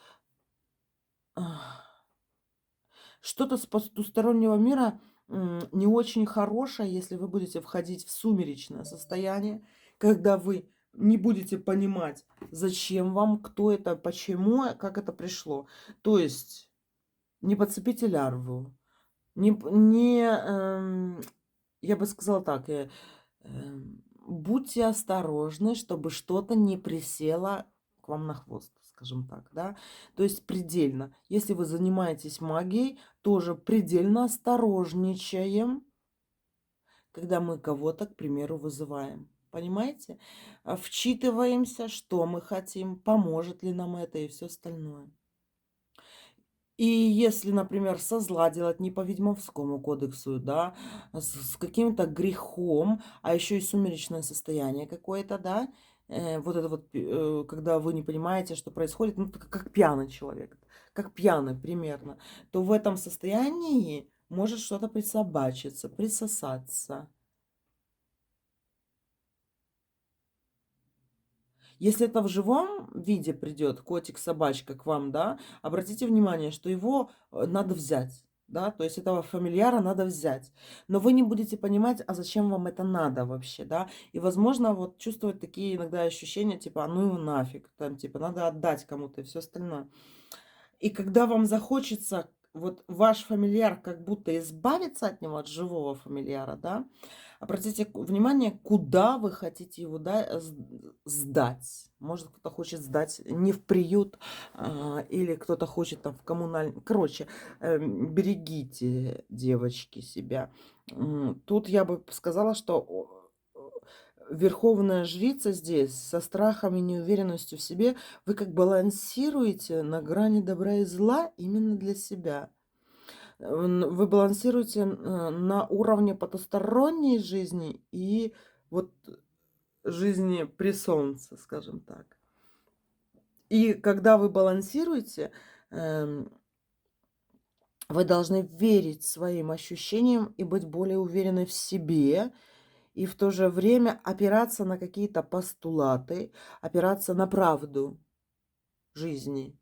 что-то с потустороннего мира не очень хорошее, если вы будете входить в сумеречное состояние, когда вы не будете понимать, зачем вам, кто это, почему, как это пришло. То есть не подцепите лярву, я бы сказала так, будьте осторожны, чтобы что-то не присело к вам на хвост, скажем так, да. То есть предельно. Если вы занимаетесь магией, тоже предельно осторожничаем, когда мы кого-то, к примеру, вызываем. Понимаете? Вчитываемся, что мы хотим, поможет ли нам это и все остальное. И если, например, со зла делать не по Ведьмовскому кодексу, да, с каким-то грехом, а еще и сумеречное состояние какое-то, да, вот это вот, когда вы не понимаете, что происходит, ну, как пьяный человек, как пьяный примерно, то в этом состоянии может что-то присобачиться, присосаться. Если это в живом виде придет котик, собачка к вам, да, обратите внимание, что его надо взять, да, то есть этого фамильяра надо взять. Но вы не будете понимать, а зачем вам это надо вообще, да. И, возможно, вот чувствовать такие иногда ощущения, типа, а ну его нафиг, там, типа, надо отдать кому-то и все остальное. И когда вам захочется вот ваш фамильяр как будто избавиться от него, от живого фамильяра, да, обратите внимание, куда вы хотите его сдать. Может, кто-то хочет сдать не в приют, или кто-то хочет там в коммунальный. Короче, берегите, девочки, себя. Тут я бы сказала, что верховная жрица здесь со страхом и неуверенностью в себе, вы как балансируете на грани добра и зла именно для себя. Вы балансируете на уровне потусторонней жизни и вот жизни при солнце, скажем так. И когда вы балансируете, эм, вы должны верить своим ощущениям и быть более уверенной в себе, и в то же время опираться на какие-то постулаты, опираться на правду жизни.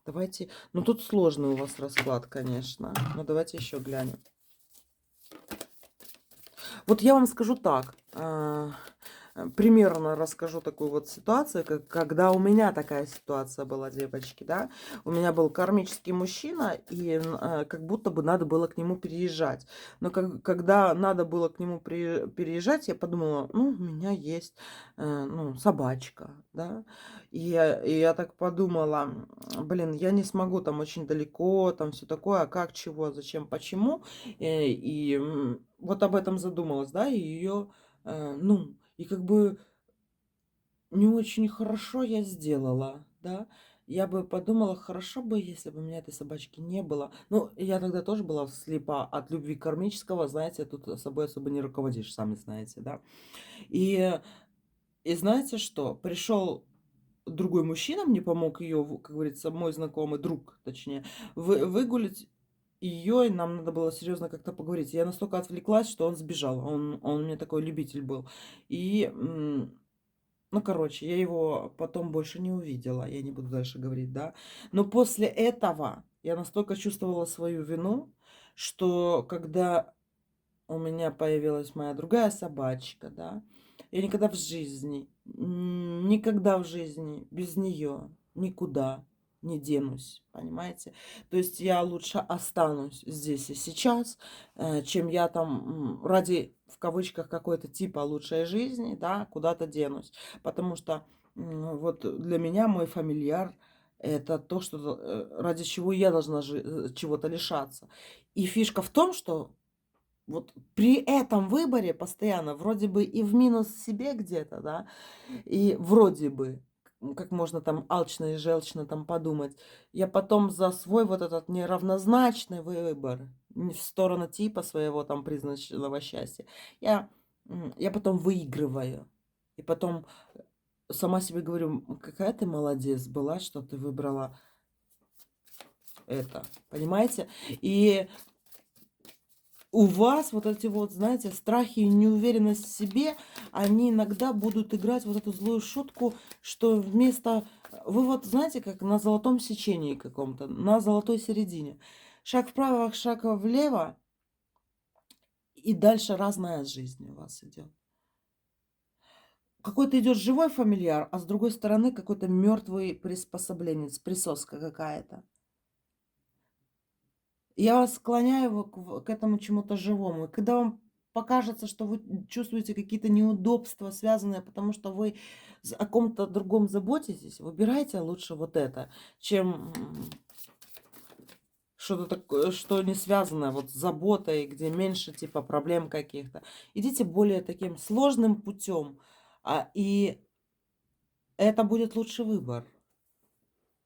Давайте, ну тут сложный у вас расклад, конечно, но давайте еще глянем. Вот я вам скажу так, примерно расскажу такую вот ситуацию, когда у меня такая ситуация была, девочки, да. У меня был кармический мужчина, и как будто бы надо было к нему переезжать. Но когда надо было к нему переезжать, я подумала, ну, у меня есть, ну, собачка, да. И я так подумала, блин, я не смогу там очень далеко, там все такое, а как, чего, зачем, почему. Вот об этом задумалась, да, и ее, ну, и как бы не очень хорошо я сделала, да. Я бы подумала, хорошо бы, если бы у меня этой собачки не было. Ну, я тогда тоже была слепа от любви кармического, знаете, тут собой особо не руководишь, сами знаете, да. И, и знаете что? Пришел другой мужчина, мне помог ее, как говорится, мой знакомый друг, точнее, выгулить ее, и нам надо было серьезно как-то поговорить. Я настолько отвлеклась, что он сбежал. Он у меня такой любитель был. И ну, короче, я его потом больше не увидела. Я не буду дальше говорить, да. Но после этого я настолько чувствовала свою вину, что когда у меня появилась моя другая собачка, да, я никогда в жизни без нее никуда не денусь, понимаете? То есть я лучше останусь здесь и сейчас, чем я там ради, в кавычках, какой-то типа лучшей жизни, да, куда-то денусь. Потому что вот для меня мой фамильяр это то, что ради чего я должна чего-то лишаться. И фишка в том, что вот при этом выборе постоянно вроде бы и в минус себе где-то, да, и вроде бы, как можно там алчно и желчно там подумать, я потом за свой вот этот неравнозначный выбор не в сторону типа своего там призрачного счастья, я потом выигрываю. И потом сама себе говорю, какая ты молодец была, что ты выбрала это, понимаете? И у вас вот эти вот, знаете, страхи и неуверенность в себе, они иногда будут играть вот эту злую шутку, что вместо... Вы вот знаете, как на золотом сечении каком-то, на золотой середине. Шаг вправо, шаг влево, и дальше разная жизнь у вас идет. Какой-то идет живой фамильяр, а с другой стороны какой-то мертвый приспособленец, присоска какая-то. Я вас склоняю к этому чему-то живому. И когда вам покажется, что вы чувствуете какие-то неудобства, связанные, потому что вы о ком-то другом заботитесь, выбирайте лучше вот это, чем что-то такое, что не связано вот с заботой, где меньше типа проблем каких-то. Идите более таким сложным путем, и это будет лучший выбор,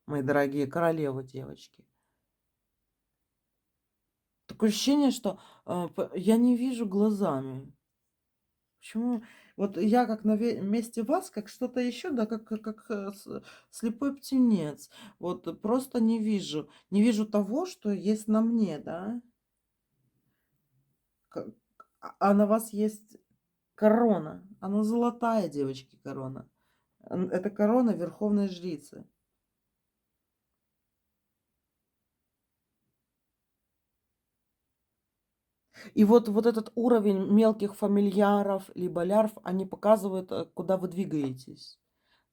мои дорогие королевы, девочки. Такое ощущение, что я не вижу глазами. Почему? Вот я как на месте вас, как что-то еще, да, как слепой птенец. Вот просто не вижу. Не вижу того, что есть на мне, да. К- А на вас есть корона. Она золотая, девочки, корона. Это корона верховной жрицы. И вот этот уровень мелких фамильяров, либо лярв, они показывают, куда вы двигаетесь.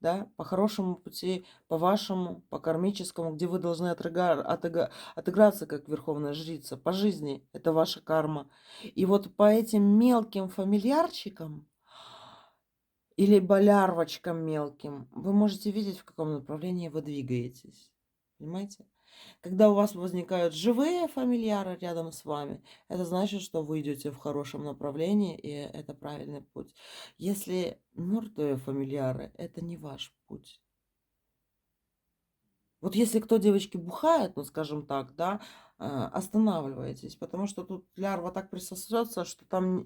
Да, по хорошему пути, по вашему, по кармическому, где вы должны отыграться как верховная жрица по жизни. Это ваша карма. И вот по этим мелким фамильярчикам или болярвочкам мелким вы можете видеть, в каком направлении вы двигаетесь. Понимаете? Когда у вас возникают живые фамильяры рядом с вами, это значит, что вы идете в хорошем направлении, и это правильный путь. Если мертвые фамильяры, это не ваш путь. Вот если кто, девочки, бухает, ну, скажем так, да, останавливайтесь, потому что тут лярва так присосется, что там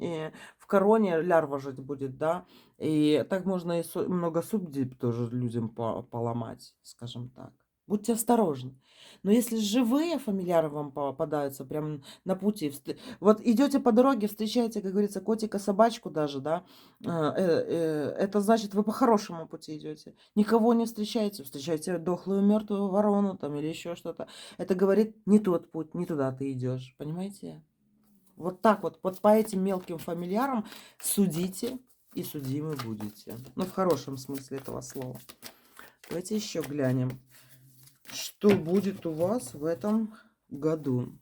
в короне лярва жить будет, да, и так можно и много судеб тоже людям поломать, скажем так. Будьте осторожны. Но если живые фамильяры вам попадаются прямо на пути, вот идете по дороге, встречаете, как говорится, котика, собачку даже, да, это значит, вы по хорошему пути идете. Никого не встречаете, встречаете дохлую мертвую ворону там или еще что-то. Это говорит, не тот путь, не туда ты идешь, понимаете? Вот так вот по этим мелким фамильярам судите и судимы будете. Ну, в хорошем смысле этого слова. Давайте еще глянем, что будет у вас в этом году.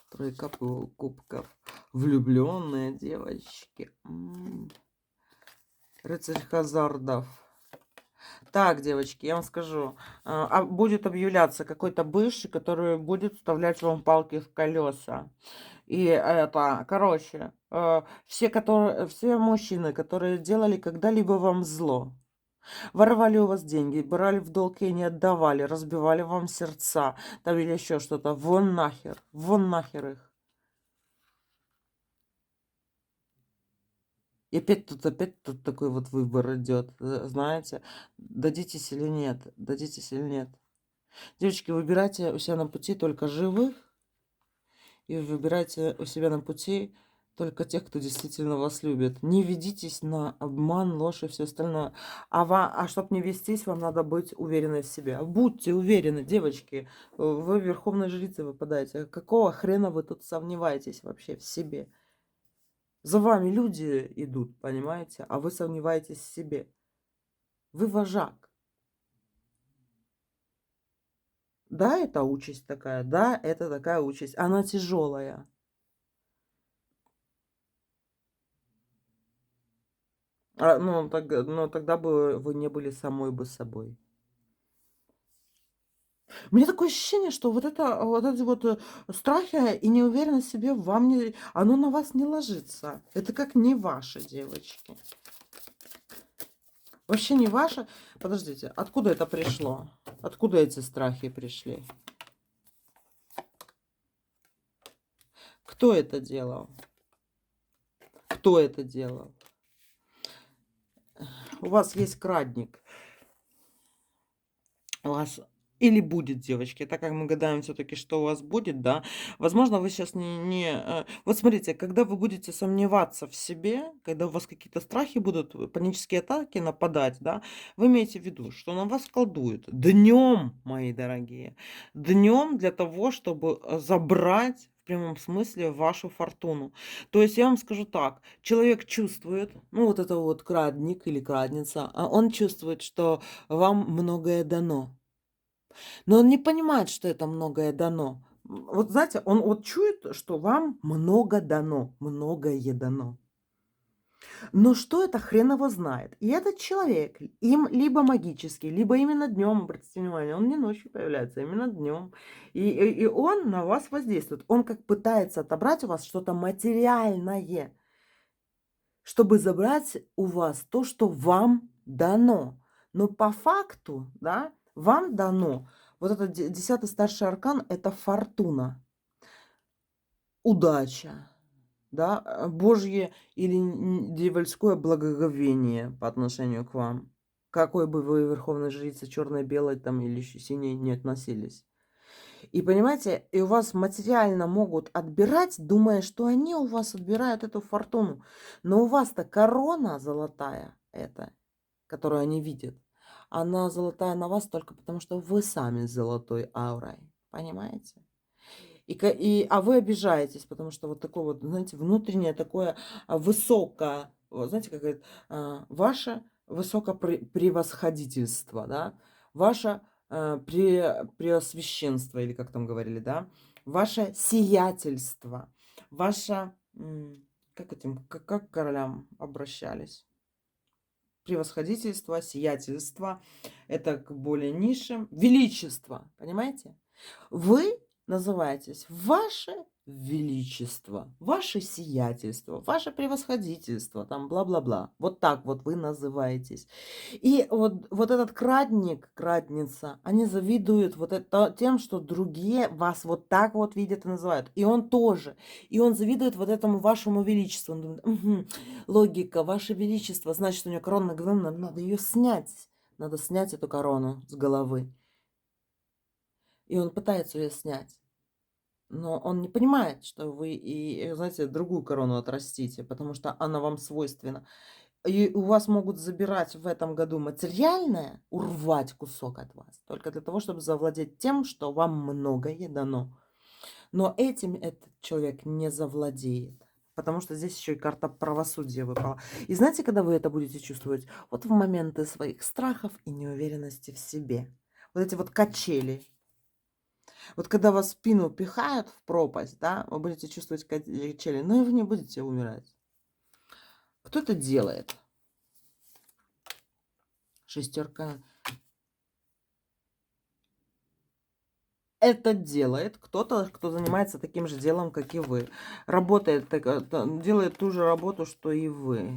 Тройка кубков. Влюбленные девочки. Рыцарь Хазардов. Так, девочки, я вам скажу. Будет объявляться какой-то бывший, который будет вставлять вам палки в колеса. И это, короче, все мужчины, которые делали когда-либо вам зло, воровали у вас деньги, брали в долг и не отдавали, разбивали вам сердца, там или еще что-то, вон нахер их. И опять тут такой вот выбор идет, знаете, дадитесь или нет, дадитесь или нет. Девочки, выбирайте у себя на пути только живых, и выбирайте у себя на пути только тех, кто действительно вас любит. Не ведитесь на обман, ложь и все остальное. А чтобы не вестись, вам надо быть уверенной в себе. Будьте уверены, девочки, вы верховной жрицей выпадаете. Какого хрена вы тут сомневаетесь вообще в себе? За вами люди идут, понимаете? А вы сомневаетесь в себе. Вы вожак. Да, это участь такая. Да, это такая участь. Она тяжелая. Ну, тогда бы вы не были самой бы собой. У меня такое ощущение, что вот эти вот страхи и неуверенность в себе оно на вас не ложится. Это как не ваше, девочки. Вообще не ваше. Подождите, откуда это пришло? Откуда эти страхи пришли? Кто это делал? Кто это делал? У вас есть крадник. У вас или будет, девочки, так как мы гадаем все-таки, что у вас будет, да, возможно, вы сейчас Вот смотрите, когда вы будете сомневаться в себе, когда у вас какие-то страхи будут, панические атаки нападать, да, вы имеете в виду, что на вас колдуют днем, мои дорогие, днем для того, чтобы забрать в прямом смысле вашу фортуну. То есть я вам скажу так, человек чувствует, ну вот это вот крадник или крадница, он чувствует, что вам многое дано. Но он не понимает, что это многое дано. Вот знаете, он вот чует, что вам много дано, многое дано. Но что это, хрен его знает. И этот человек, им либо магический, либо именно днем, обратите внимание, он не ночью появляется, а именно днем. И он на вас воздействует. Он как пытается отобрать у вас что-то материальное, чтобы забрать у вас то, что вам дано. Но по факту, да, вам дано. Вот этот 10-й старший аркан – это фортуна, удача, да, Божье или дьявольское благоговение по отношению к вам. Какой бы вы верховной жрице, черной, белой там или синей не относились. И понимаете, и у вас материально могут отбирать, думая, что они у вас отбирают эту фортуну. Но у вас-то корона золотая, эта, которую они видят, она золотая на вас только потому, что вы сами с золотой аурой. Понимаете? А вы обижаетесь, потому что вот такое вот, знаете, внутреннее такое высокое, вот знаете, как говорит, ваше высокопревосходительство, да, ваше преосвященство, или как там говорили, да, ваше сиятельство, ваше, как к королям обращались? Превосходительство, сиятельство, это к более низшим, величество, понимаете? Вы называетесь ваше величество, ваше сиятельство, ваше превосходительство, там бла-бла-бла. Вот так вот вы называетесь. И вот этот крадник, крадница, они завидуют вот это тем, что другие вас вот так вот видят и называют. И он тоже. И он завидует вот этому вашему величеству. Он думает, «Мгм, логика, ваше величество, значит, у него корона на голове, нам надо ее снять. Надо снять эту корону с головы. И он пытается ее снять. Но он не понимает, что вы знаете, другую корону отрастите, потому что она вам свойственна. И у вас могут забирать в этом году материальное, урвать кусок от вас, только для того, чтобы завладеть тем, что вам многое дано. Но этим этот человек не завладеет. Потому что здесь еще и карта правосудия выпала. И знаете, когда вы это будете чувствовать? Вот в моменты своих страхов и неуверенности в себе. Вот эти вот качели. Вот когда вас в спину пихают в пропасть, да, вы будете чувствовать качели, но и вы не будете умирать. Кто это делает? Шестерка. Это делает кто-то, кто занимается таким же делом, как и вы. Работает, делает ту же работу, что и вы.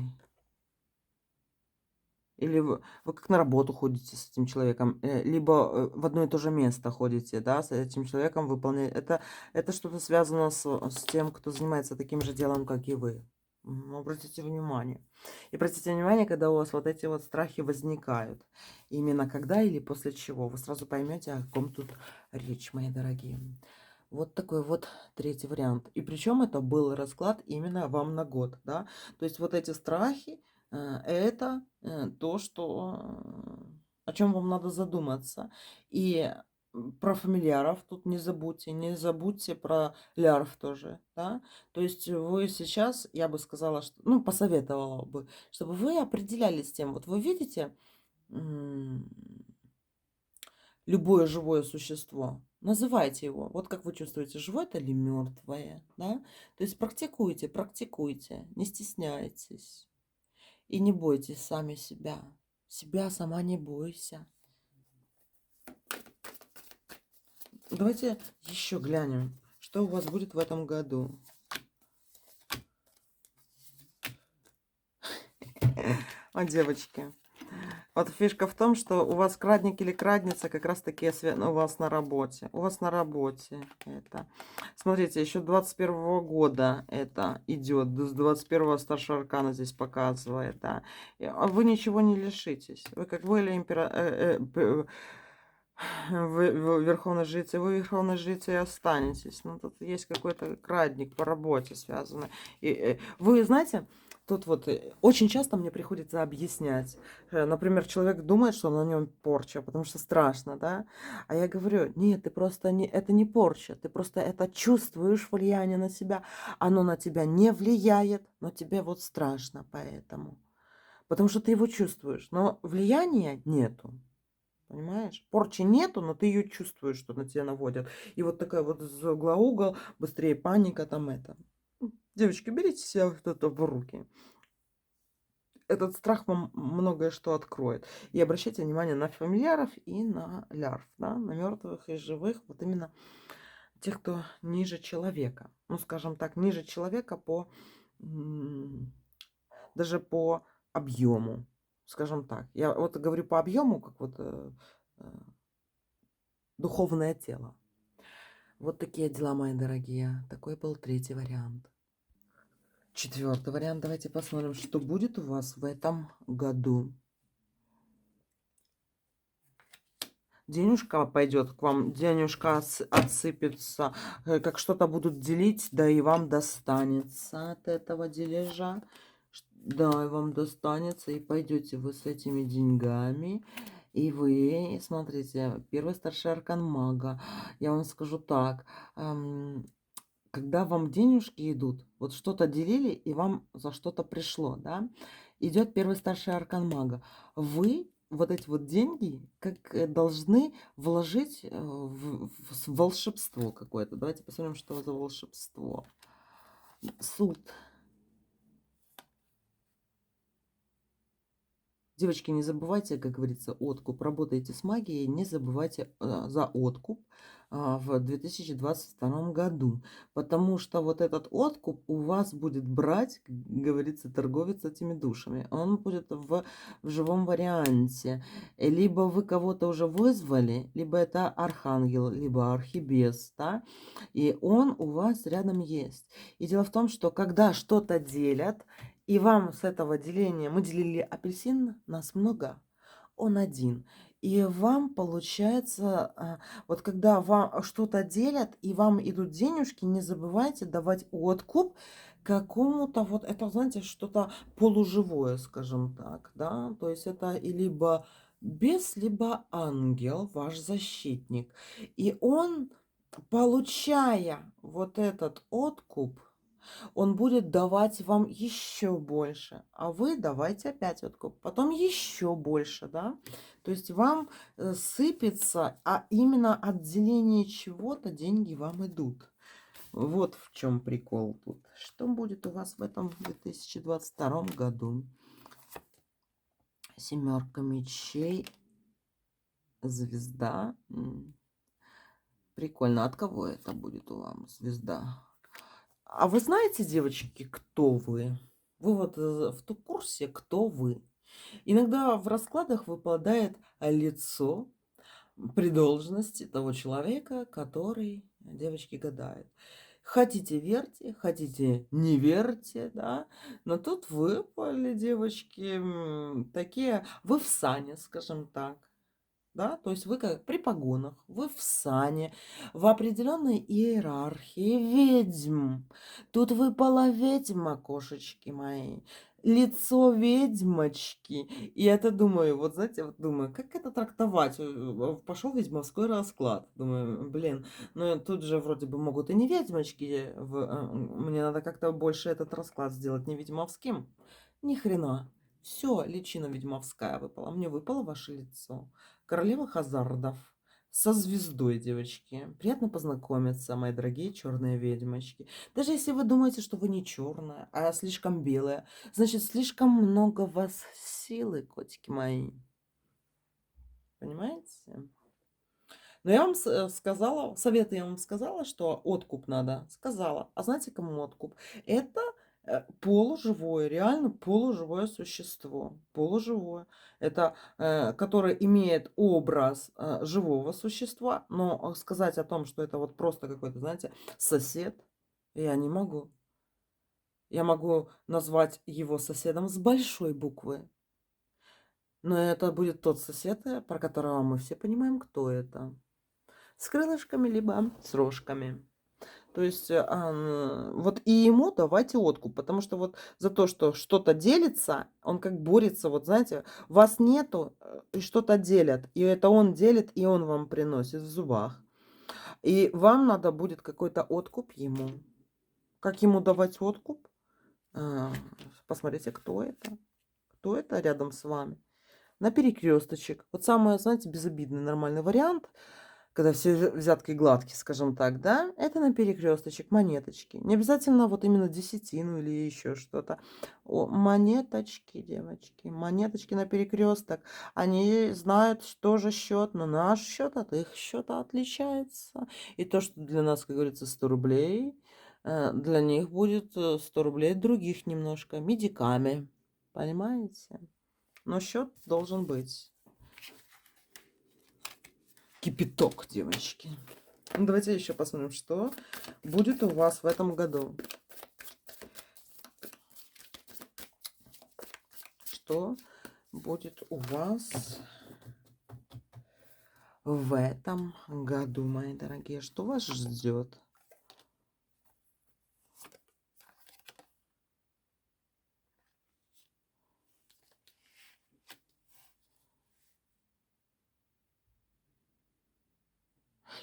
Или вы как на работу ходите с этим человеком, либо в одно и то же место ходите, да, с этим человеком выполняете. Это что-то связано с тем, кто занимается таким же делом, как и вы. Обратите внимание. И обратите внимание, когда у вас вот эти вот страхи возникают. Именно когда или после чего. Вы сразу поймете, о ком тут речь, мои дорогие. Вот такой вот третий вариант. И причем это был расклад именно вам на год, да. То есть вот эти страхи, это то, что, о чем вам надо задуматься. И про фамильяров тут не забудьте про лярв тоже, да. То есть вы сейчас, я бы сказала, что, ну, посоветовала бы, чтобы вы определялись с тем, вот вы видите любое живое существо, называйте его. Вот как вы чувствуете, живое это или мертвое, да? То есть практикуйте, практикуйте, не стесняйтесь. И не бойтесь сами себя. Себя сама не бойся. Давайте еще глянем, что у вас будет в этом году. О, девочки. Вот фишка в том, что у вас крадник или крадница как раз таки у вас на работе. У вас на работе это. Смотрите, еще 21 года это идет. С 21-го старшего аркана здесь показывает. Да. Вы ничего не лишитесь. Вы как были вы верховной жрицей, вы верховной жрицей и останетесь. Ну, тут есть какой-то крадник по работе связанный. Вы знаете, тут вот очень часто мне приходится объяснять. Например, человек думает, что на нем порча, потому что страшно, да? А я говорю, нет, ты просто это не порча, ты просто это чувствуешь влияние на себя. Оно на тебя не влияет, но тебе вот страшно поэтому. Потому что ты его чувствуешь, но влияния нету. Понимаешь? Порчи нету, но ты ее чувствуешь, что на тебя наводят. И вот такая вот из угла угол, быстрее паника там это. Девочки, берите себя вот это в руки. этот страх вам многое что откроет. И обращайте внимание на фамильяров и на лярв, да, на мертвых и живых, вот именно тех, кто ниже человека. Ну, скажем так, ниже человека по даже по объему, скажем так. Я вот говорю по объему, как вот э, духовное тело. Вот такие дела, мои дорогие. Такой был третий вариант. Четвертый вариант. Давайте посмотрим, что будет у вас в этом году. Денежка пойдет к вам, денежка отсыпется, как что-то будут делить, да и вам достанется от этого дележа. Да, и вам достанется, и пойдете вы с этими деньгами. И вы, смотрите, первый старший аркан мага. Я вам скажу так, когда вам денежки идут, вот что-то делили, и вам за что-то пришло, да, идет первый старший аркан мага. Вы вот эти вот деньги как должны вложить в волшебство какое-то. Давайте посмотрим, что за волшебство. Суд. Девочки, не забывайте, как говорится, откуп. Работайте с магией, не забывайте за откуп в 2022 году. Потому что вот этот откуп у вас будет брать, как говорится, торговец этими душами. Он будет в живом варианте. Либо вы кого-то уже вызвали, либо это архангел, либо архибес, да? И он у вас рядом есть. И дело в том, что когда что-то делят, и вам с этого деления, мы делили апельсин, нас много, он один. И вам получается, вот когда вам что-то делят, и вам идут денежки, не забывайте давать откуп какому-то, вот это, знаете, что-то полуживое, скажем так, да, то есть это и либо бес, либо ангел, ваш защитник. И он, получая вот этот откуп, он будет давать вам еще больше, а вы давайте опять откуп, потом еще больше, да. То есть вам сыпется, а именно отделение чего-то деньги вам идут. Вот в чем прикол тут. Что будет у вас в этом 2022 году? Семерка мечей, звезда. Прикольно. От кого это будет у вас звезда? А вы знаете, девочки, кто вы? Вы вот в том курсе, кто вы? Иногда в раскладах выпадает лицо при должности того человека, который, девочки, гадает. Хотите верьте, хотите не верьте, да. Но тут выпали, девочки, такие, вы в сане, скажем так. Да, то есть вы как при погонах, вы в сане, в определенной иерархии ведьм. Тут выпала ведьма, кошечки мои, лицо ведьмочки. И это думаю, вот знаете, вот думаю, как это трактовать? Пошел ведьмовской расклад. Думаю, блин, ну тут же вроде бы могут и не ведьмочки. Мне надо как-то больше этот расклад сделать не ведьмовским. Ни хрена. Все, личина ведьмовская выпала. Мне выпало ваше лицо. Королева Хазардов. Со звездой, девочки. Приятно познакомиться, мои дорогие черные ведьмочки. Даже если вы думаете, что вы не черная, а слишком белая, значит, слишком много в вас силы, котики мои. Понимаете? Но я вам сказала, советы я вам сказала, что откуп надо. Сказала. А знаете, кому откуп? Это полуживое, реально полуживое существо. Полуживое. Это, которое имеет образ живого существа, но сказать о том, что это вот просто какой-то, знаете, сосед, я не могу. Я могу назвать его соседом с большой буквы. Но это будет тот сосед, про которого мы все понимаем, кто это. С крылышками, либо с рожками. То есть вот и ему давайте откуп, потому что вот за то, что что-то делится, он как борется, вот знаете, вас нету, и что-то делят, и это он делит, и он вам приносит в зубах. И вам надо будет какой-то откуп ему. Как ему давать откуп? Посмотрите, кто это. Кто это рядом с вами. На перекресточек. Вот самый, знаете, безобидный нормальный вариант. когда все взятки гладкие, скажем так, да, это на перекресточек, монеточки. Не обязательно вот именно десятину или еще что-то. Монеточки, девочки, монеточки на перекресток. Они знают, что же счет, но наш счет от их счета отличается. И то, что для нас, как говорится, 100 рублей, для них будет 100 рублей других немножко, медиками. Понимаете? Но счет должен быть. Кипяток, девочки. Ну, давайте еще посмотрим, что будет у вас в этом году. Что будет у вас в этом году, мои дорогие? Что вас ждет?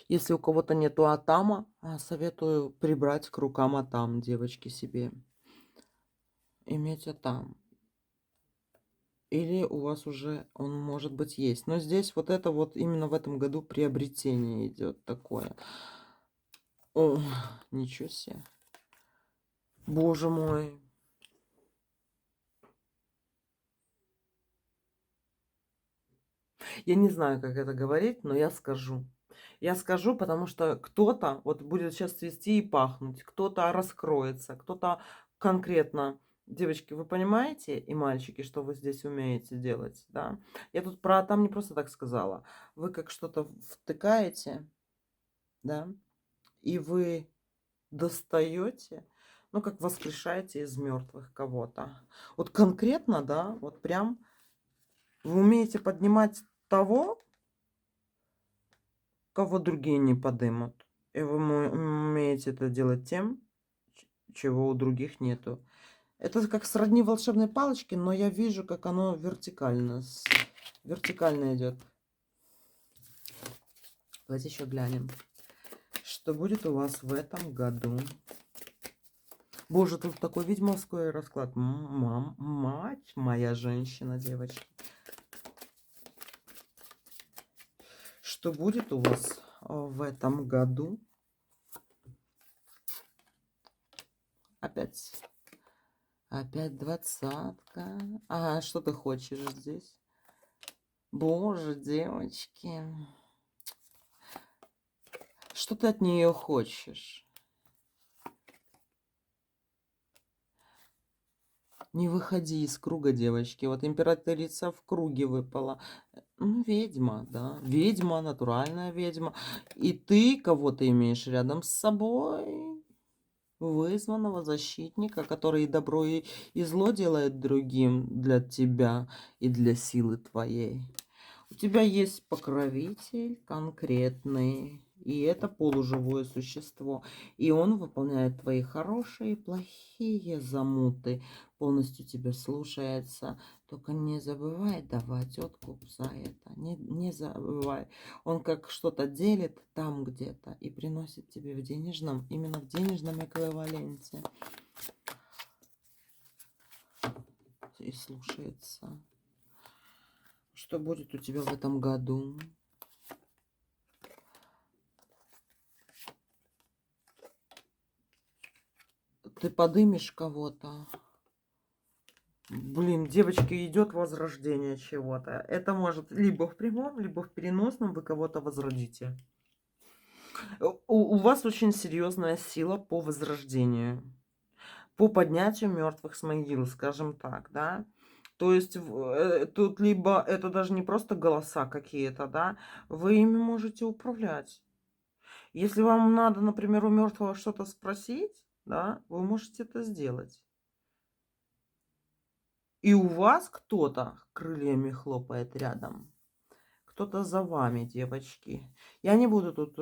Если у кого-то нету атама, советую прибрать к рукам атам, девочки, себе. Иметь атам. Или у вас уже он, может быть, есть. Но здесь вот это вот именно в этом году приобретение идет такое. О, ничего себе. Боже мой. Я не знаю, как это говорить, но я скажу. Я скажу, потому что кто-то вот будет сейчас цвести и пахнуть, кто-то раскроется, кто-то конкретно. Девочки, вы понимаете, и мальчики, что вы здесь умеете делать, да? Я тут про там не просто так сказала. Вы как что-то втыкаете, да, и вы достаете, ну, как воскрешаете из мертвых кого-то. Вот конкретно, да, вот прям вы умеете поднимать того, кого другие не подымут. И вы умеете это делать тем, чего у других нету. Это как сродни волшебной палочки, но я вижу, как оно вертикально. Вертикально идет. Давайте еще глянем. Что будет у вас в этом году? Боже, тут такой ведьмовской расклад. Мать моя женщина, девочки. Что будет у вас в этом году? Опять. Опять двадцатка. А что ты хочешь здесь? Боже, девочки. Что ты от нее хочешь? Не выходи из круга, девочки. Вот императрица в круге выпала. Ну, ведьма, да. Ведьма, натуральная ведьма. И ты кого-то имеешь рядом с собой. Вызванного защитника, который и добро, и зло делает другим для тебя и для силы твоей. У тебя есть покровитель конкретный, и это полуживое существо. И он выполняет твои хорошие и плохие замуты, полностью тебя слушается. Только не забывай давать откуп за это. Не забывай. Он как что-то делит там где-то и приносит тебе в денежном, именно в денежном эквиваленте. И слушается. Что будет у тебя в этом году? Ты подымешь кого-то. Блин, девочки, идет возрождение чего-то. Это может либо в прямом, либо в переносном вы кого-то возродите. У вас очень серьезная сила по возрождению. По поднятию мертвых с могил, скажем так, да. То есть тут либо это даже не просто голоса какие-то, да, вы ими можете управлять. Если вам надо, например, у мертвого что-то спросить, да, вы можете это сделать. И у вас кто-то крыльями хлопает рядом. Кто-то за вами, девочки. Я не буду тут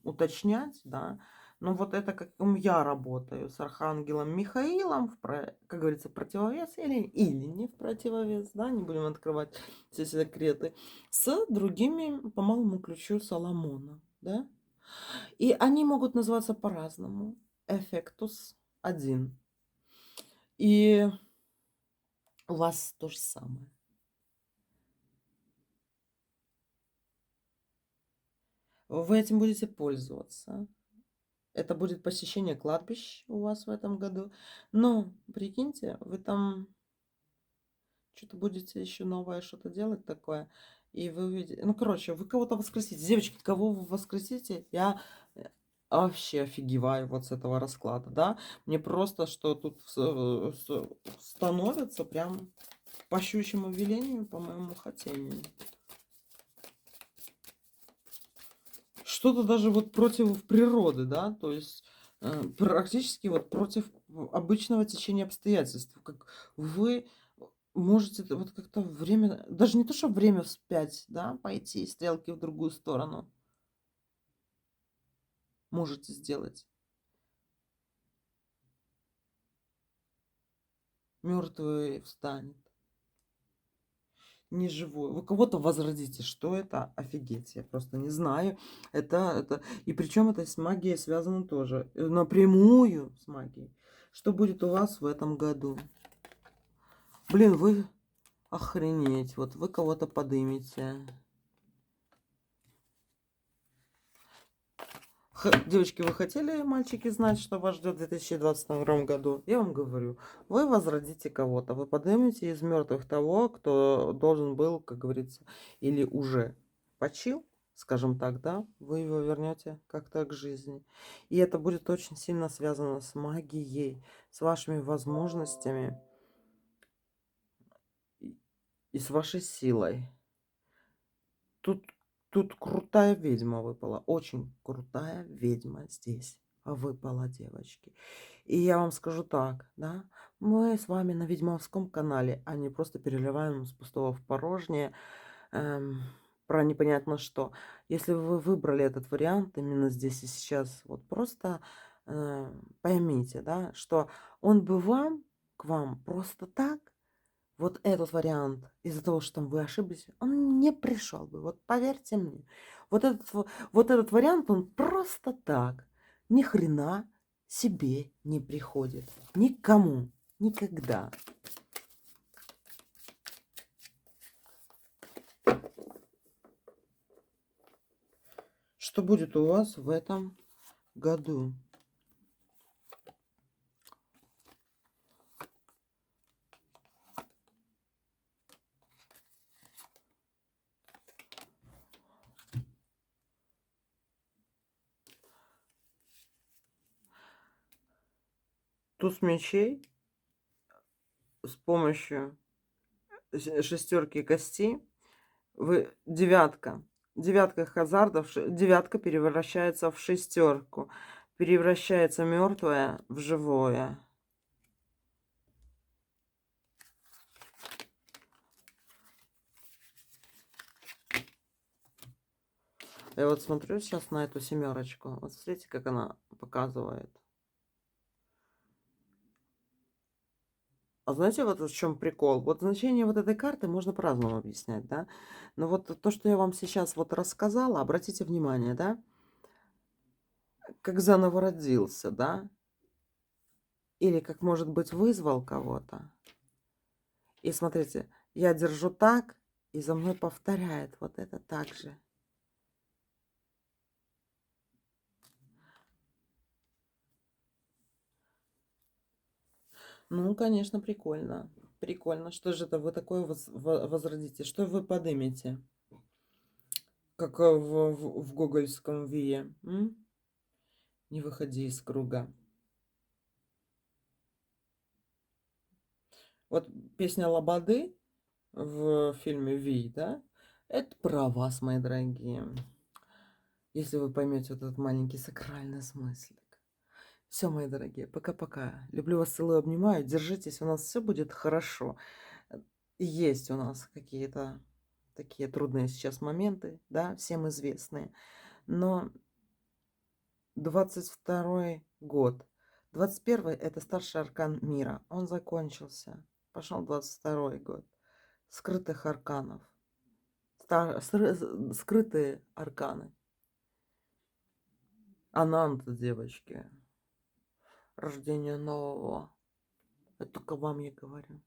уточнять, да. Но вот это как я работаю с архангелом Михаилом, как говорится, противовес или не в противовес, да, не будем открывать все секреты, с другими по малому ключу Соломона, да. И они могут называться по-разному. Эффектус один. И у вас то же самое. Вы этим будете пользоваться. Это будет посещение кладбищ у вас в этом году. Но, прикиньте, вы там что-то будете еще новое что-то делать такое. И вы увидите... Ну, короче, вы кого-то воскресите. Девочки, кого вы воскресите, я вообще офигеваю вот с этого расклада, да? Мне просто, что тут становится прям по щучьему велению, по моему хотению. Что-то даже вот против природы, да, то есть практически вот против обычного течения обстоятельств. Как вы можете вот как-то время, даже не то, что время вспять, да, пойти, стрелки в другую сторону можете сделать. Мертвый встанет, не живой. Вы кого-то возродите. Что это? Офигеть, я просто не знаю. Это... И причем это с магией связано тоже. Напрямую с магией. Что будет у вас в этом году? Блин, вы охренеть. Вот вы кого-то подымете. Девочки, вы хотели, мальчики, знать, что вас ждет в 2022 году? Я вам говорю, вы возродите кого-то, вы поднимете из мертвых того, кто должен был, как говорится, или уже почил, скажем так, да, вы его вернете как-то к жизни. И это будет очень сильно связано с магией, с вашими возможностями и с вашей силой. Тут крутая ведьма выпала. Очень крутая ведьма здесь выпала, девочки. И я вам скажу так, да, мы с вами на ведьмовском канале, а не просто переливаем с пустого в порожнее про непонятно что. Если вы выбрали этот вариант именно здесь и сейчас, вот просто поймите, да, что он бы к вам просто так вот этот вариант, из-за того, что там вы ошиблись, он не пришел бы. Вот поверьте мне. Вот этот вариант, он просто так, ни хрена себе не приходит. Никому. Никогда. Что будет у вас в этом году? Туз мечей с помощью шестерки костей. Вы девятка. Девятка хазардов. Девятка превращается в шестерку. Превращается мертвое в живое. Я вот смотрю сейчас на эту семерочку. Вот смотрите, как она показывает. А знаете, вот в чем прикол? Вот значение вот этой карты можно по-разному объяснять, да? Но вот то, что я вам сейчас вот рассказала, обратите внимание, да? Как заново родился, да? Или как, может быть, вызвал кого-то. И смотрите, я держу так, и за мной повторяет вот это так же. Ну, конечно, прикольно. Прикольно. Что же это вы такое возродите? Что вы подымете? Как в гогольском вие. Не выходи из круга. Вот песня Лободы в фильме «Вий», да? Это про вас, мои дорогие. Если вы поймете вот этот маленький сакральный смыслик. Все, мои дорогие, пока-пока. Люблю вас, целую, обнимаю. Держитесь, у нас все будет хорошо. Есть у нас какие-то такие трудные сейчас моменты, да, всем известные. Но 22-й год. 21-й это старший аркан мира. Он закончился. Пошел 22-й год. Скрытых арканов. Скрытые арканы. Ананта, девочки. Рождение нового. Это только вам я говорю.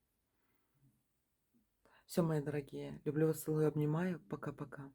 Все, мои дорогие. Люблю вас, целую, обнимаю. Пока-пока.